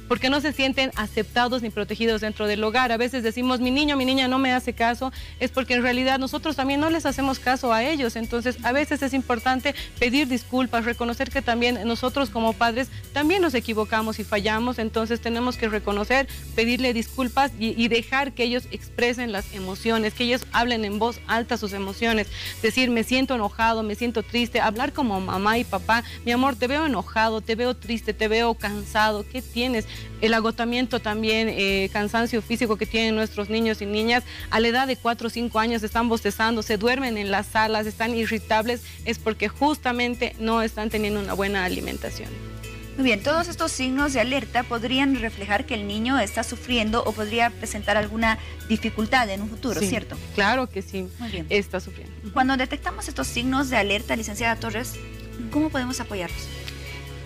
porque no se sienten aceptados ni protegidos dentro del hogar. A veces decimos, mi niño, mi niña no me hace caso, es porque en realidad nosotros también no les hacemos caso a ellos. Entonces, a veces es importante pedir disculpas, reconocer que también nosotros como padres también nos equivocamos y fallamos. Entonces, tenemos que reconocer, pedirle disculpas y dejar que ellos expresen las emociones, que ellos hablen en voz alta sus emociones. Decir, me siento enojado, me siento triste, hablar como mamá y papá, mi amor, te veo enojado, te veo triste, te veo cansado, ¿qué tienes? El agotamiento también, cansancio físico que tienen nuestros niños y niñas a la edad de 4 o 5 años, están bostezando, se duermen en las salas, están irritables, es porque justamente no están teniendo una buena alimentación. Muy bien, todos estos signos de alerta podrían reflejar que el niño está sufriendo o podría presentar alguna dificultad en un futuro, sí, ¿cierto? Claro que sí, muy bien, está sufriendo. Cuando detectamos estos signos de alerta, licenciada Torres, ¿cómo podemos apoyarlos?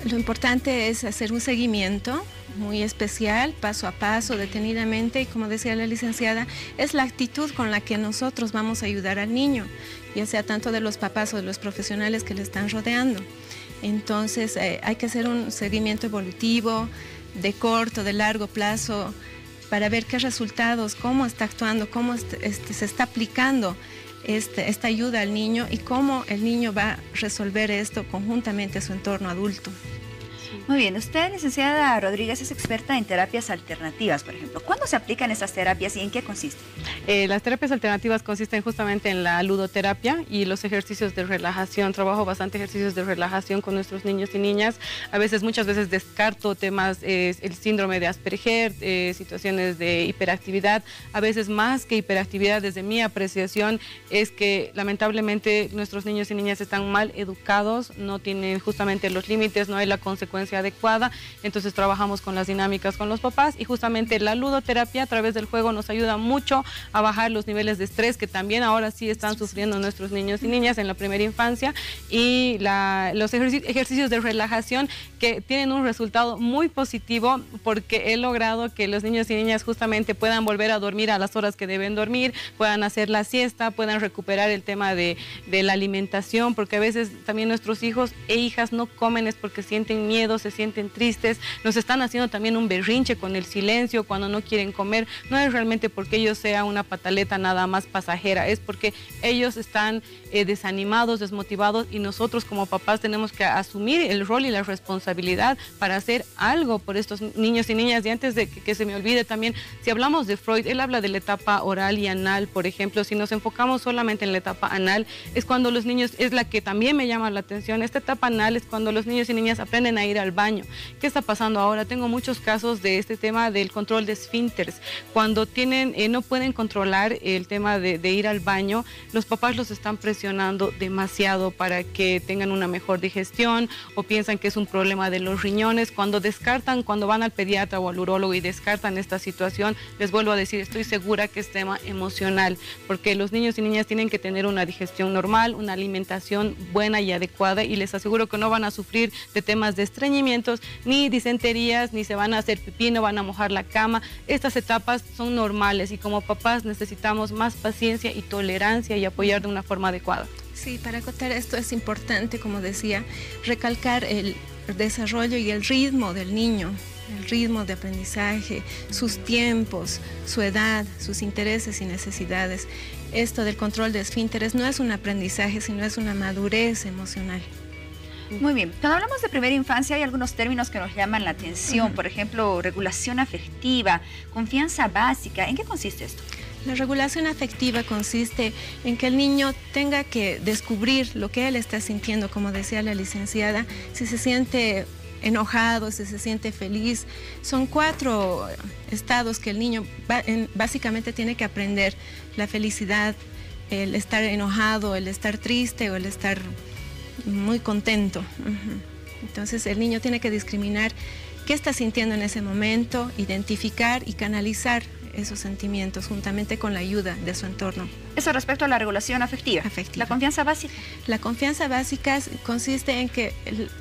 Lo importante es hacer un seguimiento muy especial, paso a paso, detenidamente, y como decía la licenciada, es la actitud con la que nosotros vamos a ayudar al niño, ya sea tanto de los papás o de los profesionales que le están rodeando. Entonces hay que hacer un seguimiento evolutivo, de corto, de largo plazo, para ver qué resultados, cómo está actuando, cómo se está aplicando esta ayuda al niño y cómo el niño va a resolver esto conjuntamente a su entorno adulto. Muy bien, usted, licenciada Rodríguez, es experta en terapias alternativas, por ejemplo. ¿Cuándo se aplican estas terapias y en qué consisten? Las terapias alternativas consisten justamente en la ludoterapia y los ejercicios de relajación. Trabajo bastante ejercicios de relajación con nuestros niños y niñas. Muchas veces descarto temas, el síndrome de Asperger, situaciones de hiperactividad. A veces más que hiperactividad, desde mi apreciación, es que lamentablemente nuestros niños y niñas están mal educados, no tienen justamente los límites, no hay la consecuencia adecuada. Entonces trabajamos con las dinámicas con los papás y justamente la ludoterapia a través del juego nos ayuda mucho a bajar los niveles de estrés que también ahora sí están sufriendo nuestros niños y niñas en la primera infancia, y los ejercicios de relajación que tienen un resultado muy positivo porque he logrado que los niños y niñas justamente puedan volver a dormir a las horas que deben dormir, puedan hacer la siesta, puedan recuperar el tema de la alimentación, porque a veces también nuestros hijos e hijas no comen es porque sienten miedo, se sienten tristes, nos están haciendo también un berrinche con el silencio cuando no quieren comer. No es realmente porque ellos sean una pataleta nada más pasajera, es porque ellos están desanimados, desmotivados, y nosotros como papás tenemos que asumir el rol y la responsabilidad para hacer algo por estos niños y niñas. Y antes de que se me olvide también, si hablamos de Freud, él habla de la etapa oral y anal, por ejemplo. Si nos enfocamos solamente en la etapa anal, es cuando los niños, es la que también me llama la atención, esta etapa anal es cuando los niños y niñas aprenden a ir ir al baño. ¿Qué está pasando ahora? Tengo muchos casos de este tema del control de esfínteres. Cuando no pueden controlar el tema de ir al baño, los papás los están presionando demasiado para que tengan una mejor digestión, o piensan que es un problema de los riñones. Cuando van al pediatra o al urólogo y descartan esta situación, les vuelvo a decir, estoy segura que es tema emocional, porque los niños y niñas tienen que tener una digestión normal, una alimentación buena y adecuada, y les aseguro que no van a sufrir de temas de estreñimientos, ni disenterías, ni se van a hacer pipí, no van a mojar la cama. Estas etapas son normales y como papás necesitamos más paciencia y tolerancia y apoyar de una forma adecuada. Sí, para acotar esto es importante, como decía, recalcar el desarrollo y el ritmo del niño, el ritmo de aprendizaje, sus tiempos, su edad, sus intereses y necesidades. Esto del control de esfínteres no es un aprendizaje, sino es una madurez emocional. Muy bien, cuando hablamos de primera infancia hay algunos términos que nos llaman la atención, por ejemplo, regulación afectiva, confianza básica. ¿En qué consiste esto? La regulación afectiva consiste en que el niño tenga que descubrir lo que él está sintiendo, como decía la licenciada, si se siente enojado, si se siente feliz. Son 4 estados que el niño básicamente tiene que aprender: la felicidad, el estar enojado, el estar triste o el estar muy contento. Entonces el niño tiene que discriminar qué está sintiendo en ese momento, identificar y canalizar esos sentimientos juntamente con la ayuda de su entorno. Eso respecto a la regulación afectiva. ¿La confianza básica? La confianza básica consiste en que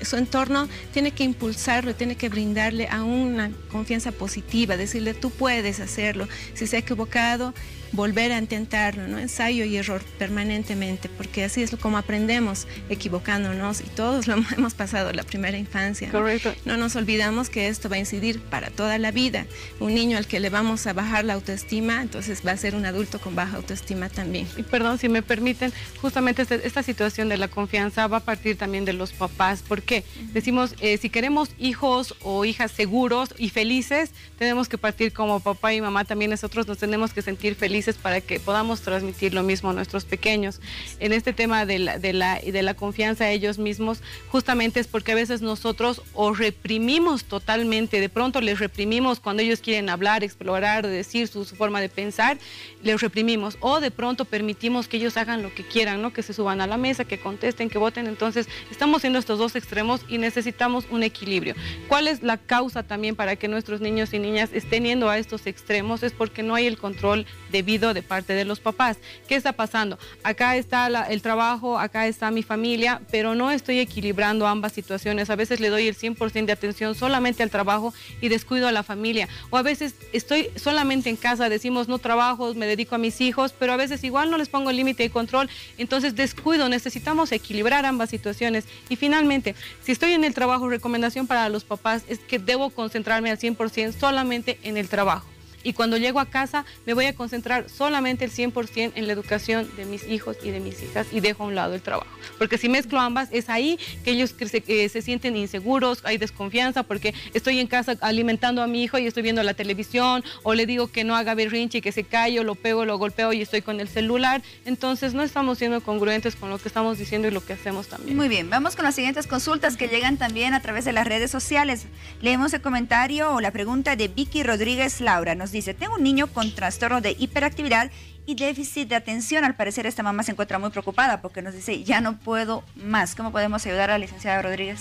su entorno tiene que impulsarlo, tiene que brindarle a una confianza positiva, decirle tú puedes hacerlo, si se ha equivocado, volver a intentarlo, ¿no? Ensayo y error permanentemente, porque así es como aprendemos, equivocándonos, y todos lo hemos pasado la primera infancia, ¿no? Correcto. No nos olvidamos que esto va a incidir para toda la vida. Un niño al que le vamos a bajar la autoestima, entonces va a ser un adulto con baja autoestima también. Y perdón, si me permiten, justamente esta situación de la confianza va a partir también de los papás. ¿Por qué? Decimos, si queremos hijos o hijas seguros y felices, tenemos que partir como papá y mamá, también nosotros nos tenemos que sentir felices para que podamos transmitir lo mismo a nuestros pequeños. En este tema de la confianza a ellos mismos, justamente es porque a veces nosotros o reprimimos totalmente, de pronto les reprimimos cuando ellos quieren hablar, explorar, decir su forma de pensar, les reprimimos, o de pronto permitimos que ellos hagan lo que quieran, ¿no? Que se suban a la mesa, que contesten, que voten. Entonces estamos siendo estos dos extremos y necesitamos un equilibrio. ¿Cuál es la causa también para que nuestros niños y niñas estén yendo a estos extremos? Es porque no hay el control debido de parte de los papás. ¿Qué está pasando? Acá está el trabajo, acá está mi familia, pero no estoy equilibrando ambas situaciones. A veces le doy el 100% de atención solamente al trabajo y descuido a la familia. O a veces estoy solamente en casa, decimos no trabajo, me dedico a mis hijos, pero a veces igual no les pongo el límite de control, entonces descuido. Necesitamos equilibrar ambas situaciones. Y finalmente, si estoy en el trabajo, recomendación para los papás es que debo concentrarme al 100% solamente en el trabajo. Y cuando llego a casa me voy a concentrar solamente el 100% en la educación de mis hijos y de mis hijas y dejo a un lado el trabajo. Porque si mezclo ambas, es ahí que ellos se sienten inseguros, hay desconfianza porque estoy en casa alimentando a mi hijo y estoy viendo la televisión, o le digo que no haga berrinche y que se calle, o lo pego, lo golpeo y estoy con el celular. Entonces no estamos siendo congruentes con lo que estamos diciendo y lo que hacemos también. Muy bien, vamos con las siguientes consultas que llegan también a través de las redes sociales. Leemos el comentario o la pregunta de Vicky Rodríguez Laura. Nos dice, tengo un niño con trastorno de hiperactividad y déficit de atención. Al parecer esta mamá se encuentra muy preocupada porque nos dice, ya no puedo más. ¿Cómo podemos ayudar a la licenciada Rodríguez?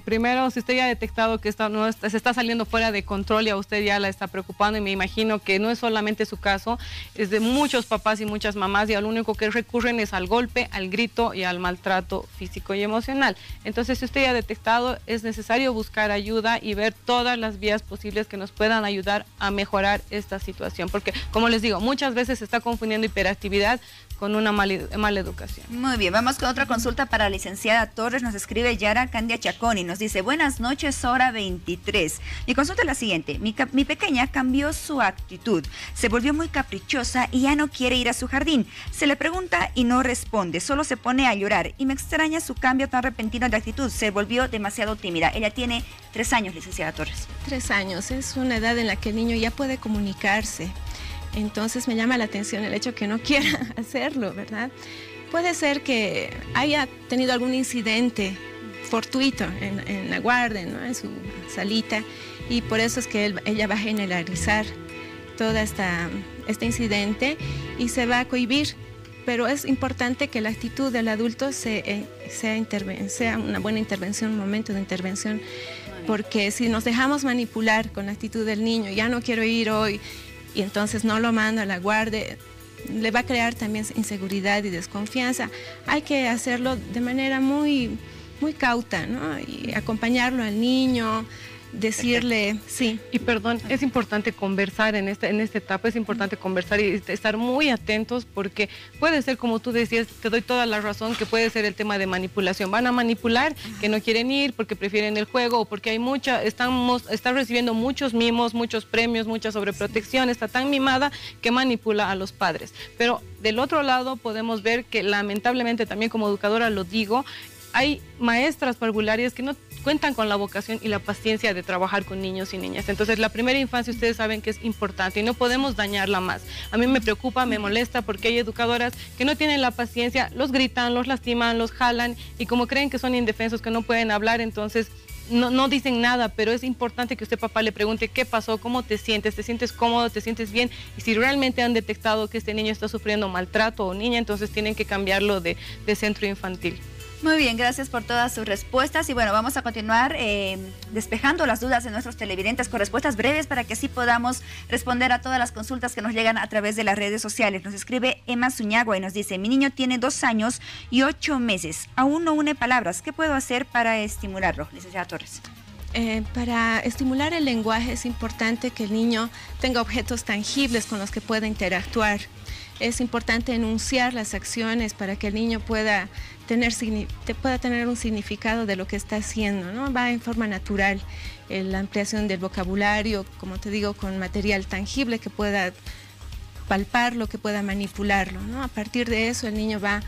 Primero, si usted ya ha detectado que se está saliendo fuera de control y a usted ya la está preocupando, y me imagino que no es solamente su caso, es de muchos papás y muchas mamás, y al único que recurren es al golpe, al grito y al maltrato físico y emocional. Entonces, si usted ya ha detectado, es necesario buscar ayuda y ver todas las vías posibles que nos puedan ayudar a mejorar esta situación. Porque, como les digo, muchas veces se está confundiendo hiperactividad con una mala educación. Muy bien, vamos con otra consulta para la licenciada Torres. Nos escribe Yara Candia Chacón y nos dice, buenas noches, hora 23. Mi consulta es la siguiente, mi pequeña cambió su actitud, se volvió muy caprichosa y ya no quiere ir a su jardín. Se le pregunta y no responde, solo se pone a llorar y me extraña su cambio tan repentino de actitud, se volvió demasiado tímida. Ella tiene 3 años, licenciada Torres. 3 años, es una edad en la que el niño ya puede comunicarse. Entonces me llama la atención el hecho que no quiera hacerlo, ¿verdad? Puede ser que haya tenido algún incidente fortuito en la guardia, ¿no? En su salita, y por eso es que ella va a generalizar todo este incidente y se va a cohibir. Pero es importante que la actitud del adulto sea una buena intervención, un momento de intervención, porque si nos dejamos manipular con la actitud del niño, ya no quiero ir hoy, y entonces no lo mando a la guardia, le va a crear también inseguridad y desconfianza. Hay que hacerlo de manera muy, muy cauta, ¿no? Y acompañarlo al niño, decirle, sí. Y perdón, es importante conversar en esta etapa, es importante conversar y estar muy atentos, porque puede ser, como tú decías, te doy toda la razón, que puede ser el tema de manipulación. Van a manipular, que no quieren ir porque prefieren el juego, o porque hay están recibiendo muchos mimos, muchos premios, mucha sobreprotección, está tan mimada que manipula a los padres. Pero del otro lado podemos ver que lamentablemente, también como educadora lo digo, hay maestras parvularias que no cuentan con la vocación y la paciencia de trabajar con niños y niñas. Entonces, la primera infancia, ustedes saben que es importante y no podemos dañarla más. A mí me preocupa, me molesta, porque hay educadoras que no tienen la paciencia, los gritan, los lastiman, los jalan, y como creen que son indefensos, que no pueden hablar, entonces no dicen nada. Pero es importante que usted, papá, le pregunte qué pasó, cómo te sientes cómodo, te sientes bien, y si realmente han detectado que este niño está sufriendo maltrato o niña, entonces tienen que cambiarlo de centro infantil. Muy bien, gracias por todas sus respuestas. Y bueno, vamos a continuar despejando las dudas de nuestros televidentes con respuestas breves para que así podamos responder a todas las consultas que nos llegan a través de las redes sociales. Nos escribe Emma Zuñagua y nos dice: mi niño tiene 2 años y 8 meses. Aún no une palabras. ¿Qué puedo hacer para estimularlo, licenciada Torres? Para estimular el lenguaje es importante que el niño tenga objetos tangibles con los que pueda interactuar. Es importante enunciar las acciones para que el niño pueda tener un significado de lo que está haciendo, ¿no? Va en forma natural. La ampliación del vocabulario, como te digo, con material tangible que pueda palparlo, que pueda manipularlo, ¿no? A partir de eso el niño va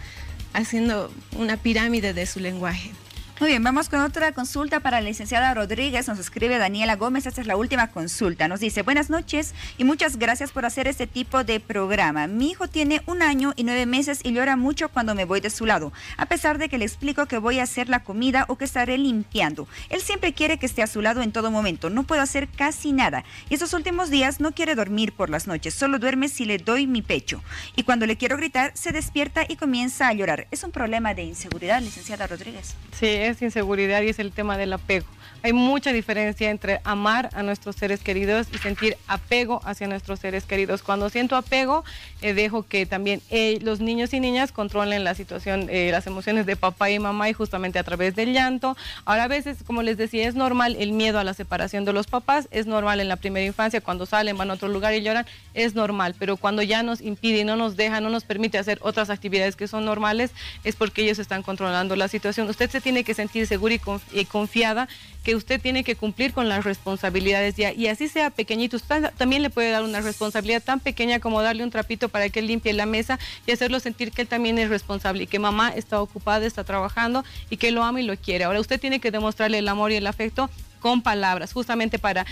haciendo una pirámide de su lenguaje. Muy bien, vamos con otra consulta para la licenciada Rodríguez. Nos escribe Daniela Gómez, esta es la última consulta. Nos dice: buenas noches y muchas gracias por hacer este tipo de programa. Mi hijo tiene 1 año y 9 meses y llora mucho cuando me voy de su lado, a pesar de que le explico que voy a hacer la comida o que estaré limpiando. Él siempre quiere que esté a su lado en todo momento, no puedo hacer casi nada. Y estos últimos días no quiere dormir por las noches, solo duerme si le doy mi pecho. Y cuando le quiero gritar, se despierta y comienza a llorar. ¿Es un problema de inseguridad, licenciada Rodríguez? Sí, es inseguridad y es el tema del apego. Hay mucha diferencia entre amar a nuestros seres queridos y sentir apego hacia nuestros seres queridos. Cuando siento apego, dejo que también los niños y niñas controlen la situación, las emociones de papá y mamá, y justamente a través del llanto. Ahora, a veces, como les decía, es normal el miedo a la separación de los papás, es normal en la primera infancia, cuando salen, van a otro lugar y lloran, es normal, pero cuando ya nos impide y no nos deja, no nos permite hacer otras actividades que son normales, es porque ellos están controlando la situación. Usted se tiene que sentir segura y confiada que usted tiene que cumplir con las responsabilidades ya, y así sea pequeñito. Usted también le puede dar una responsabilidad tan pequeña como darle un trapito para que él limpie la mesa y hacerlo sentir que él también es responsable y que mamá está ocupada, está trabajando y que lo ama y lo quiere. Ahora usted tiene que demostrarle el amor y el afecto con palabras, justamente para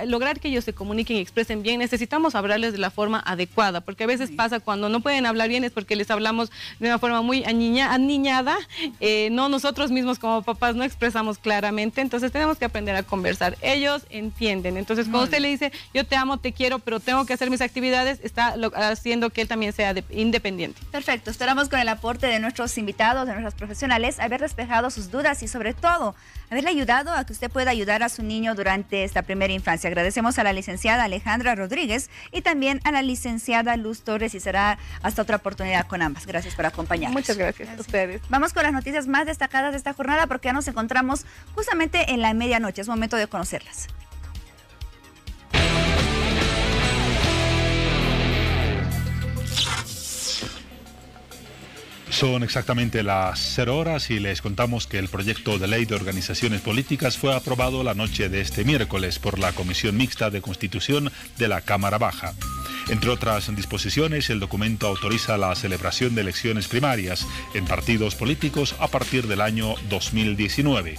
lograr que ellos se comuniquen y expresen bien. Necesitamos hablarles de la forma adecuada, porque a veces pasa cuando no pueden hablar bien es porque les hablamos de una forma muy aniñada, no, nosotros mismos como papás no expresamos claramente, entonces tenemos que aprender a conversar. Ellos entienden, entonces cuando usted le dice yo te amo, te quiero, pero tengo que hacer mis actividades, está haciendo que él también sea independiente. Perfecto, esperamos con el aporte de nuestros invitados, de nuestros profesionales, haber despejado sus dudas y sobre todo haberle ayudado a que usted pueda ayudar a su niño durante esta primera infancia. Agradecemos a la licenciada Alejandra Rodríguez y también a la licenciada Luz Torres, y será hasta otra oportunidad con ambas. Gracias por acompañarnos. Muchas gracias a ustedes. Vamos con las noticias más destacadas de esta jornada, porque ya nos encontramos justamente en la medianoche. Es momento de conocerlas. Son exactamente las 0 horas y les contamos que el proyecto de ley de organizaciones políticas fue aprobado la noche de este miércoles por la Comisión Mixta de Constitución de la Cámara Baja. Entre otras disposiciones, el documento autoriza la celebración de elecciones primarias en partidos políticos a partir del año 2019.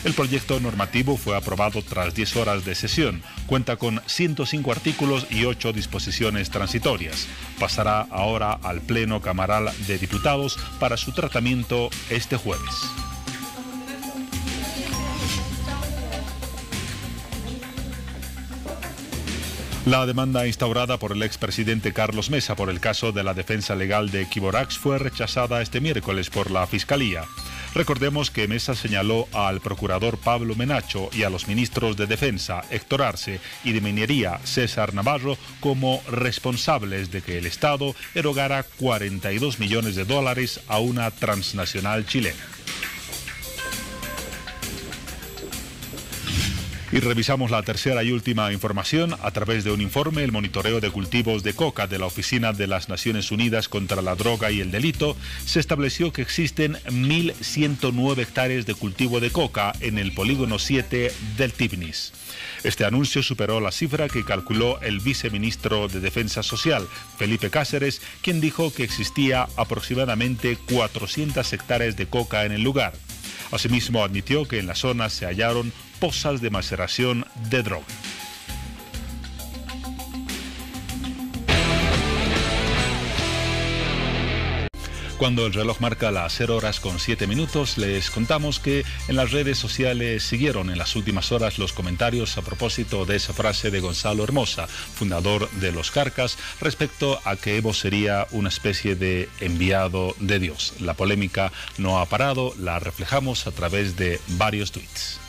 El proyecto normativo fue aprobado tras 10 horas de sesión. Cuenta con 105 artículos y 8 disposiciones transitorias. Pasará ahora al Pleno Camaral de Diputados para su tratamiento este jueves. La demanda instaurada por el expresidente Carlos Mesa por el caso de la defensa legal de Equivorax fue rechazada este miércoles por la Fiscalía. Recordemos que Mesa señaló al procurador Pablo Menacho y a los ministros de Defensa, Héctor Arce, y de Minería, César Navarro, como responsables de que el Estado erogara 42 millones de dólares a una transnacional chilena. Y revisamos la tercera y última información. A través de un informe, el monitoreo de cultivos de coca de la Oficina de las Naciones Unidas contra la Droga y el Delito, se estableció que existen 1.109 hectáreas de cultivo de coca en el polígono 7 del Tibnis. Este anuncio superó la cifra que calculó el viceministro de Defensa Social, Felipe Cáceres, quien dijo que existía aproximadamente 400 hectáreas de coca en el lugar. Asimismo, admitió que en la zona se hallaron pozas de maceración de droga. Cuando el reloj marca las 0:07, les contamos que en las redes sociales siguieron en las últimas horas los comentarios a propósito de esa frase de Gonzalo Hermosa, fundador de Los Carcas, respecto a que Evo sería una especie de enviado de Dios. La polémica no ha parado, la reflejamos a través de varios tweets.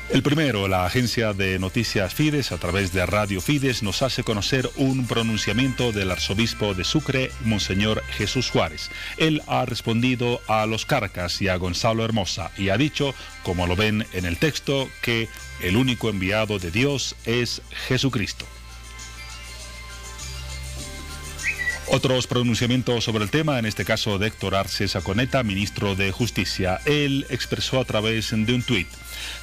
El primero, la agencia de noticias Fides, a través de Radio Fides, nos hace conocer un pronunciamiento del arzobispo de Sucre, Monseñor Jesús Juárez. Él ha respondido a Los Carcas y a Gonzalo Hermosa y ha dicho, como lo ven en el texto, que el único enviado de Dios es Jesucristo. Otros pronunciamientos sobre el tema, en este caso de Héctor Arce Saconeta, ministro de Justicia. Él expresó a través de un tuit: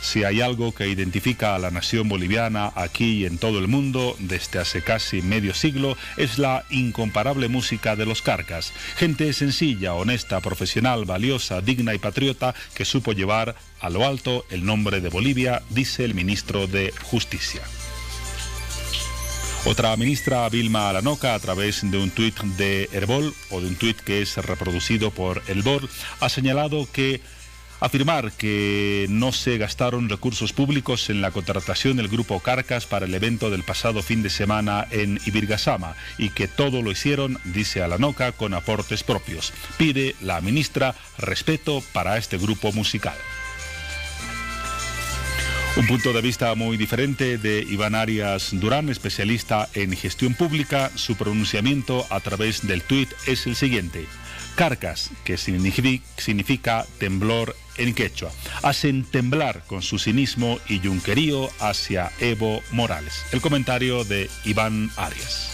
si hay algo que identifica a la nación boliviana aquí y en todo el mundo desde hace casi medio siglo, es la incomparable música de Los Carcas. Gente sencilla, honesta, profesional, valiosa, digna y patriota que supo llevar a lo alto el nombre de Bolivia, dice el ministro de Justicia. Otra ministra, Vilma Alanoca, a través de un tuit de Herbol, o de un tuit que es reproducido por Herbol, ha señalado que afirmar que no se gastaron recursos públicos en la contratación del Grupo Carcas para el evento del pasado fin de semana en Ibirgasama y que todo lo hicieron, dice Alanoca, con aportes propios. Pide la ministra respeto para este grupo musical. Un punto de vista muy diferente de Iván Arias Durán, especialista en gestión pública. Su pronunciamiento a través del tuit es el siguiente: Carcas, que significa temblor en quechua, hacen temblar con su cinismo y yunquerío hacia Evo Morales. El comentario de Iván Arias.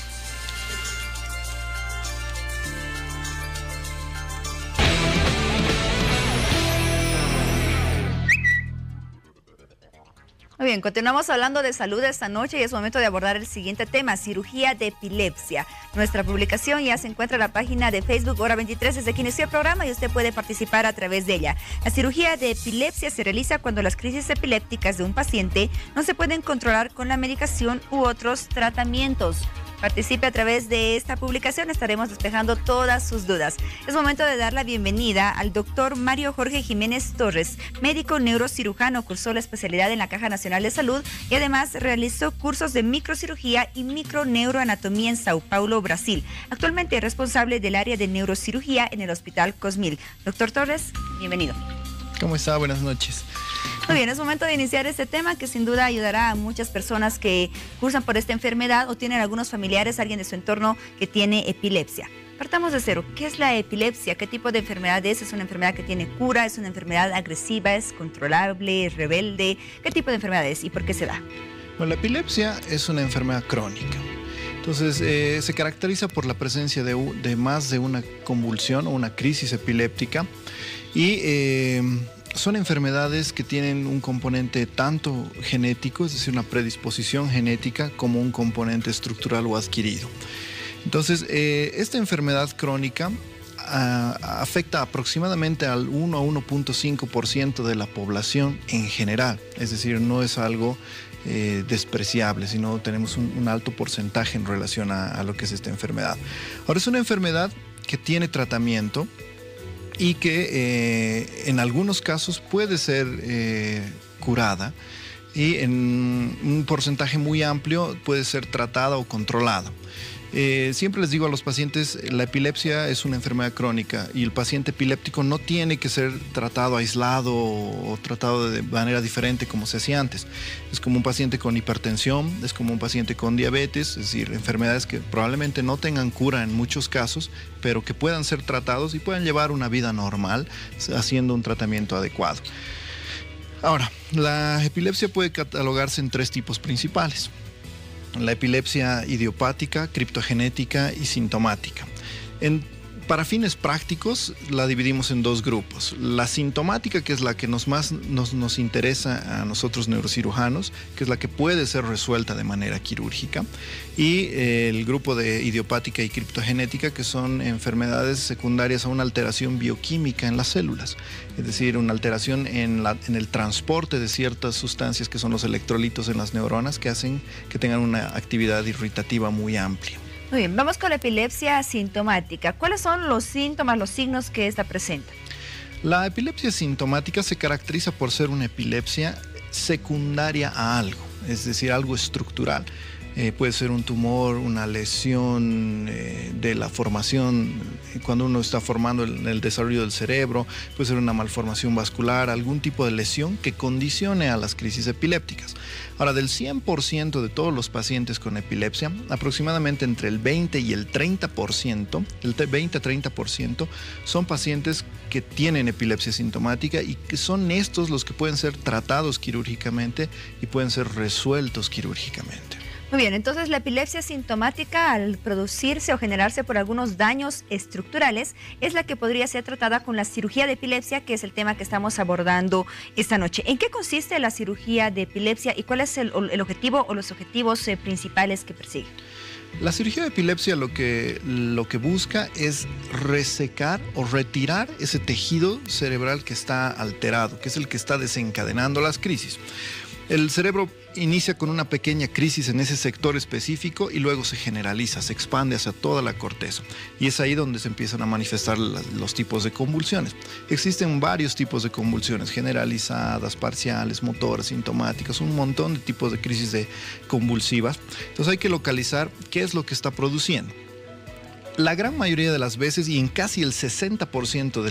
Muy bien, continuamos hablando de salud esta noche y es momento de abordar el siguiente tema: cirugía de epilepsia. Nuestra publicación ya se encuentra en la página de Facebook Hora 23 desde que inició el programa y usted puede participar a través de ella. La cirugía de epilepsia se realiza cuando las crisis epilépticas de un paciente no se pueden controlar con la medicación u otros tratamientos. Participe a través de esta publicación, estaremos despejando todas sus dudas. Es momento de dar la bienvenida al doctor Mario Jorge Jiménez Torres, médico neurocirujano, cursó la especialidad en la Caja Nacional de Salud y además realizó cursos de microcirugía y microneuroanatomía en Sao Paulo, Brasil. Actualmente es responsable del área de neurocirugía en el Hospital Cosmil. Doctor Torres, bienvenido. ¿Cómo está? Buenas noches. Muy bien, es momento de iniciar este tema que sin duda ayudará a muchas personas que cursan por esta enfermedad o tienen algunos familiares, alguien de su entorno que tiene epilepsia. Partamos de cero. ¿Qué es la epilepsia? ¿Qué tipo de enfermedad es? ¿Es una enfermedad que tiene cura? ¿Es una enfermedad agresiva? ¿Es controlable? ¿Es rebelde? ¿Qué tipo de enfermedad es y por qué se da? Bueno, la epilepsia es una enfermedad crónica. Entonces, se caracteriza por la presencia de más de una convulsión o una crisis epiléptica y son enfermedades que tienen un componente tanto genético, es decir, una predisposición genética, como un componente estructural o adquirido. Entonces, esta enfermedad crónica afecta aproximadamente al 1 a 1.5% de la población en general, es decir, no es algo despreciable, sino tenemos un alto porcentaje en relación a lo que es esta enfermedad. Ahora, es una enfermedad que tiene tratamiento y que en algunos casos puede ser curada y en un porcentaje muy amplio puede ser tratada o controlada. Siempre les digo a los pacientes, la epilepsia es una enfermedad crónica y el paciente epiléptico no tiene que ser tratado aislado o tratado de manera diferente como se hacía antes. Es como un paciente con hipertensión, es como un paciente con diabetes, es decir, enfermedades que probablemente no tengan cura en muchos casos, pero que puedan ser tratados y puedan llevar una vida normal haciendo un tratamiento adecuado. Ahora, la epilepsia puede catalogarse en 3 tipos principales: la epilepsia idiopática, criptogenética y sintomática. Para fines prácticos la dividimos en 2 grupos. La sintomática, que es la que nos interesa a nosotros neurocirujanos, que es la que puede ser resuelta de manera quirúrgica, y el grupo de idiopática y criptogenética, que son enfermedades secundarias a una alteración bioquímica en las células, es decir, una alteración en el transporte de ciertas sustancias que son los electrolitos en las neuronas, que hacen que tengan una actividad irritativa muy amplia. Muy bien, vamos con la epilepsia sintomática. ¿Cuáles son los síntomas, los signos que esta presenta? La epilepsia sintomática se caracteriza por ser una epilepsia secundaria a algo, es decir, algo estructural. Puede ser un tumor, una lesión de la formación, cuando uno está formando el desarrollo del cerebro, puede ser una malformación vascular, algún tipo de lesión que condicione a las crisis epilépticas. Ahora, del 100% de todos los pacientes con epilepsia, aproximadamente entre el 20 y el 30%, el 20-30% son pacientes que tienen epilepsia sintomática y que son estos los que pueden ser tratados quirúrgicamente y pueden ser resueltos quirúrgicamente. Muy bien, entonces la epilepsia sintomática, al producirse o generarse por algunos daños estructurales, es la que podría ser tratada con la cirugía de epilepsia, que es el tema que estamos abordando esta noche. ¿En qué consiste la cirugía de epilepsia y cuál es el objetivo o los objetivos principales que persigue? La cirugía de epilepsia lo que busca es resecar o retirar ese tejido cerebral que está alterado, que es el que está desencadenando las crisis. El cerebro inicia con una pequeña crisis en ese sector específico y luego se generaliza, se expande hacia toda la corteza. Y es ahí donde se empiezan a manifestar los tipos de convulsiones. Existen varios tipos de convulsiones, generalizadas, parciales, motoras, sintomáticas, un montón de tipos de crisis convulsivas. Entonces hay que localizar qué es lo que está produciendo. La gran mayoría de las veces, y en casi el 60%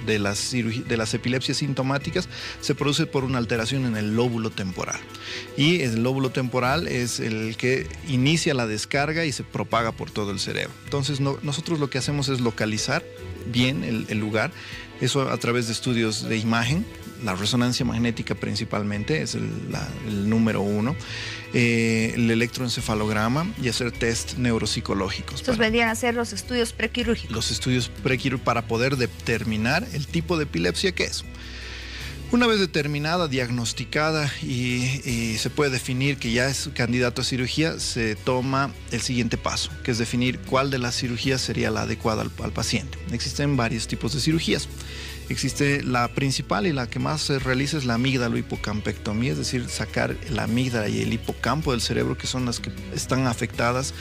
de las epilepsias sintomáticas, se produce por una alteración en el lóbulo temporal. Y el lóbulo temporal es el que inicia la descarga y se propaga por todo el cerebro. Entonces nosotros lo que hacemos es localizar bien el lugar, eso a través de estudios de imagen. La resonancia magnética principalmente es el número 1, el electroencefalograma y hacer test neuropsicológicos. Estos vendrían a ser los estudios prequirúrgicos. Los estudios prequirúrgicos para poder determinar el tipo de epilepsia que es. Una vez determinada, diagnosticada y se puede definir que ya es candidato a cirugía, se toma el siguiente paso, que es definir cuál de las cirugías sería la adecuada al paciente. Existen varios tipos de cirugías. Existe la principal y la que más se realiza es la amígdalo-hipocampectomía, es decir, sacar la amígdala y el hipocampo del cerebro, que son las que están afectadas.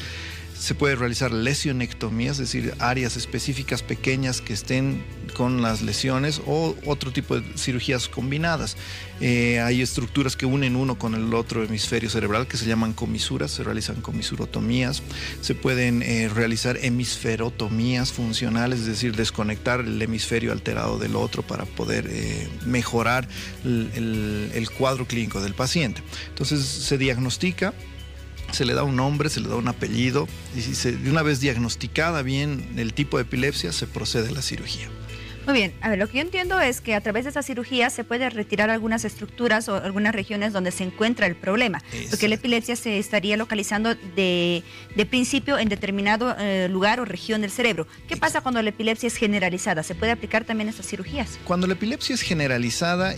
Se puede realizar lesionectomía, es decir, áreas específicas pequeñas que estén con las lesiones, o otro tipo de cirugías combinadas. Hay estructuras que unen uno con el otro hemisferio cerebral que se llaman comisuras, se realizan comisurotomías. Se pueden realizar hemisferotomías funcionales, es decir, desconectar el hemisferio alterado del otro para poder mejorar el cuadro clínico del paciente. Entonces se diagnostica, se le da un nombre, se le da un apellido y de una vez diagnosticada bien el tipo de epilepsia, se procede a la cirugía. Muy bien, a ver, lo que yo entiendo es que a través de esta cirugía se puede retirar algunas estructuras o algunas regiones donde se encuentra el problema, porque la epilepsia se estaría localizando de principio en determinado lugar o región del cerebro. ¿Qué pasa cuando la epilepsia es generalizada? ¿Se puede aplicar también estas cirugías? Cuando la epilepsia es generalizada,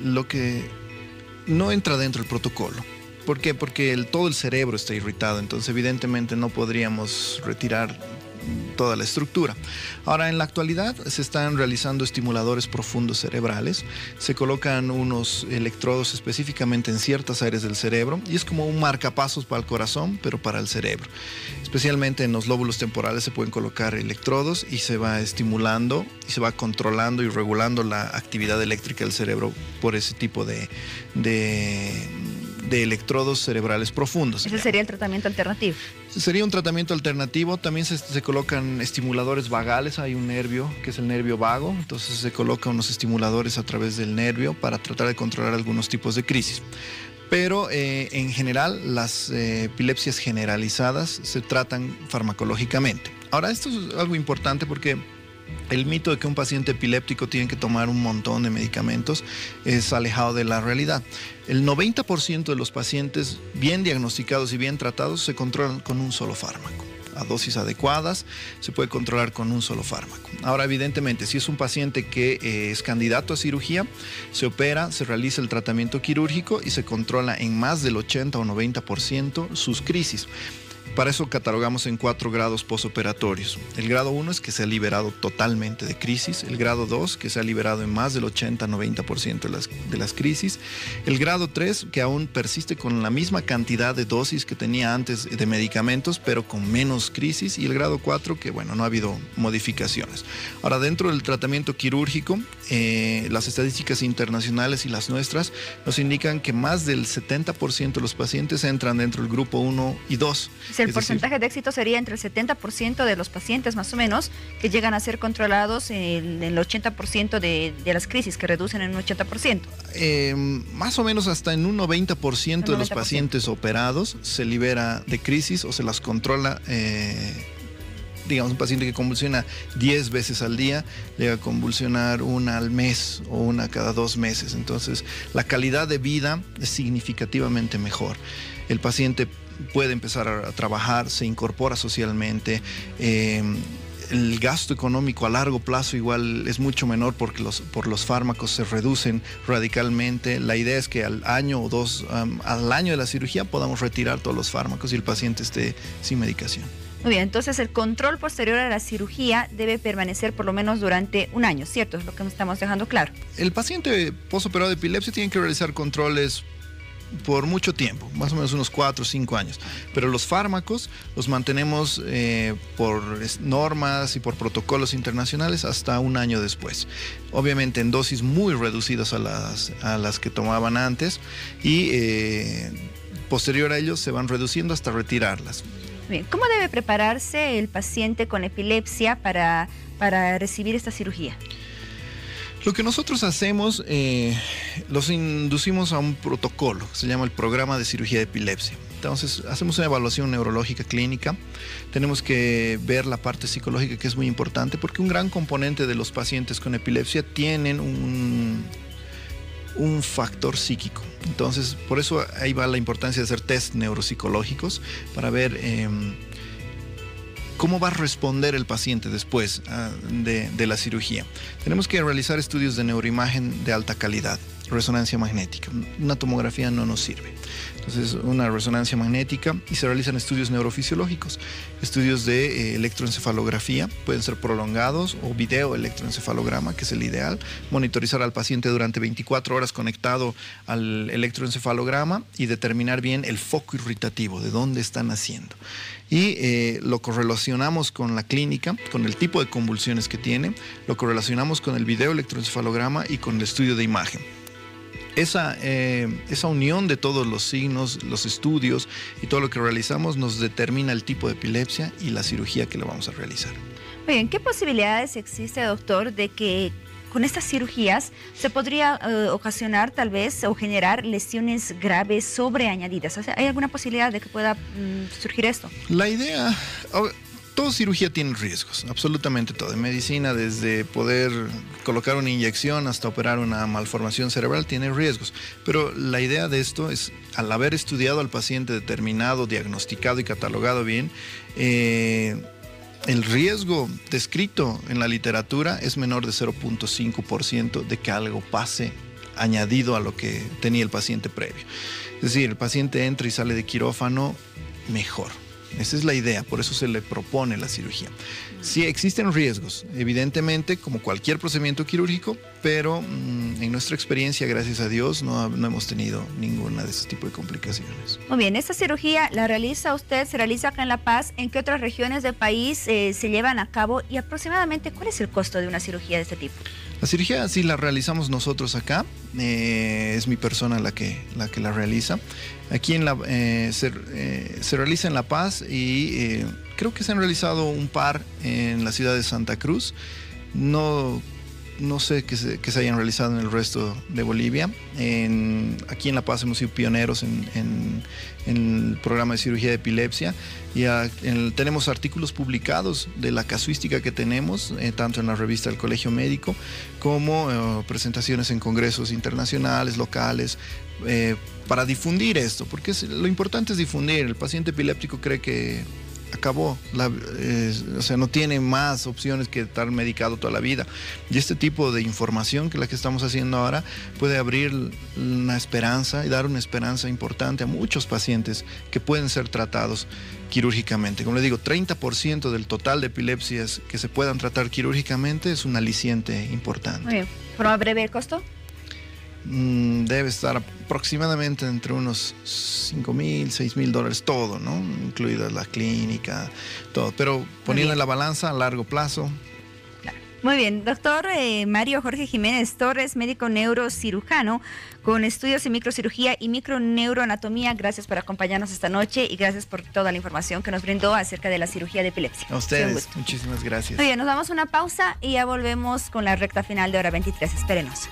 lo que no entra dentro del protocolo. ¿Por qué? Porque todo el cerebro está irritado, entonces evidentemente no podríamos retirar toda la estructura. Ahora, en la actualidad se están realizando estimuladores profundos cerebrales, se colocan unos electrodos específicamente en ciertas áreas del cerebro y es como un marcapasos para el corazón, pero para el cerebro. Especialmente en los lóbulos temporales se pueden colocar electrodos y se va estimulando y se va controlando y regulando la actividad eléctrica del cerebro por ese tipo de electrodos cerebrales profundos. Ese sería el tratamiento alternativo. Sería un tratamiento alternativo. También se colocan estimuladores vagales. Hay un nervio que es el nervio vago, entonces se colocan unos estimuladores a través del nervio para tratar de controlar algunos tipos de crisis. Pero en general las epilepsias generalizadas se tratan farmacológicamente. Ahora, esto es algo importante porque el mito de que un paciente epiléptico tiene que tomar un montón de medicamentos es alejado de la realidad. El 90% de los pacientes bien diagnosticados y bien tratados se controlan con un solo fármaco. A dosis adecuadas se puede controlar con un solo fármaco. Ahora, evidentemente, si es un paciente que es candidato a cirugía, se opera, se realiza el tratamiento quirúrgico y se controla en más del 80 o 90% sus crisis. Para eso catalogamos en 4 grados posoperatorios. El grado 1 es que se ha liberado totalmente de crisis. El grado 2, que se ha liberado en más del 80-90% de las crisis. El grado 3, que aún persiste con la misma cantidad de dosis que tenía antes de medicamentos, pero con menos crisis. Y el grado 4, que bueno, no ha habido modificaciones. Ahora, dentro del tratamiento quirúrgico, las estadísticas internacionales y las nuestras nos indican que más del 70% de los pacientes entran dentro del grupo 1 y 2. El porcentaje de éxito sería entre el 70% de los pacientes más o menos que llegan a ser controlados en el 80% de las crisis, que reducen en un 80%. Más o menos hasta en un 90% de los pacientes operados se libera de crisis o se las controla. Digamos, un paciente que convulsiona 10 veces al día llega a convulsionar una al mes o una cada 2 meses. Entonces, la calidad de vida es significativamente mejor. El paciente puede empezar a trabajar, se incorpora socialmente. El gasto económico a largo plazo igual es mucho menor porque por los fármacos se reducen radicalmente. La idea es que al año o 2, al año de la cirugía podamos retirar todos los fármacos y el paciente esté sin medicación. Muy bien, entonces el control posterior a la cirugía debe permanecer por lo menos durante un año, ¿cierto? Es lo que estamos dejando claro. El paciente postoperado de epilepsia tiene que realizar controles por mucho tiempo, más o menos unos 4 o 5 años. Pero los fármacos los mantenemos por normas y por protocolos internacionales hasta un año después. Obviamente en dosis muy reducidas a las que tomaban antes y posterior a ellos se van reduciendo hasta retirarlas. Bien, ¿cómo debe prepararse el paciente con epilepsia para recibir esta cirugía? Lo que nosotros hacemos, los inducimos a un protocolo, se llama el programa de cirugía de epilepsia. Entonces, hacemos una evaluación neurológica clínica, tenemos que ver la parte psicológica, que es muy importante, porque un gran componente de los pacientes con epilepsia tienen un factor psíquico. Entonces, por eso ahí va la importancia de hacer test neuropsicológicos para ver cómo va a responder el paciente después de la cirugía. Tenemos que realizar estudios de neuroimagen de alta calidad, resonancia magnética. Una tomografía no nos sirve. Entonces, una resonancia magnética y se realizan estudios neurofisiológicos, estudios de electroencefalografía, pueden ser prolongados o video electroencefalograma, que es el ideal, monitorizar al paciente durante 24 horas conectado al electroencefalograma y determinar bien el foco irritativo, de dónde están haciendo. Y lo correlacionamos con la clínica, con el tipo de convulsiones que tiene, lo correlacionamos con el video electroencefalograma y con el estudio de imagen. Esa unión de todos los signos, los estudios y todo lo que realizamos nos determina el tipo de epilepsia y la cirugía que le vamos a realizar. Muy bien, ¿qué posibilidades existe, doctor, de que con estas cirugías se podría ocasionar tal vez o generar lesiones graves sobreañadidas? O sea, ¿hay alguna posibilidad de que pueda surgir esto? La idea... Toda cirugía tiene riesgos, absolutamente todo. En medicina, desde poder colocar una inyección hasta operar una malformación cerebral, tiene riesgos. Pero la idea de esto es, al haber estudiado al paciente determinado, diagnosticado y catalogado bien, el riesgo descrito en la literatura es menor de 0.5% de que algo pase añadido a lo que tenía el paciente previo. Es decir, el paciente entra y sale de quirófano mejor. Esa es la idea, por eso se le propone la cirugía. Sí existen riesgos, evidentemente, como cualquier procedimiento quirúrgico, pero en nuestra experiencia, gracias a Dios, no hemos tenido ninguna de ese tipo de complicaciones. Muy bien, esta cirugía la realiza usted, se realiza acá en La Paz. ¿En qué otras regiones del país se llevan a cabo? Y aproximadamente, ¿cuál es el costo de una cirugía de este tipo? La cirugía sí la realizamos nosotros acá, es mi persona la que la realiza. Aquí se realiza en La Paz y creo que se han realizado un par en la ciudad de Santa Cruz. No sé que se hayan realizado en el resto de Bolivia. Aquí en La Paz hemos sido pioneros en el programa de cirugía de epilepsia y tenemos artículos publicados de la casuística que tenemos, tanto en la revista del Colegio Médico como presentaciones en congresos internacionales, locales, para difundir esto, porque lo importante es difundir. El paciente epiléptico cree que acabó, o sea, no tiene más opciones que estar medicado toda la vida. Y este tipo de información, que es la que estamos haciendo ahora, puede abrir una esperanza y dar una esperanza importante a muchos pacientes que pueden ser tratados quirúrgicamente. Como le digo, 30% del total de epilepsias que se puedan tratar quirúrgicamente es un aliciente importante. Muy bien. ¿Por un breve costo? Debe estar aproximadamente entre unos $5,000, $6,000 todo, ¿no? Incluida la clínica, todo. Pero poniendo en la balanza a largo plazo. Muy bien, doctor Mario Jorge Jiménez Torres, médico neurocirujano con estudios en microcirugía y microneuroanatomía. Gracias por acompañarnos esta noche y gracias por toda la información que nos brindó acerca de la cirugía de epilepsia. A ustedes, muchísimas gracias. Muy bien, nos damos una pausa y ya volvemos con la recta final de Hora 23. Espérenos.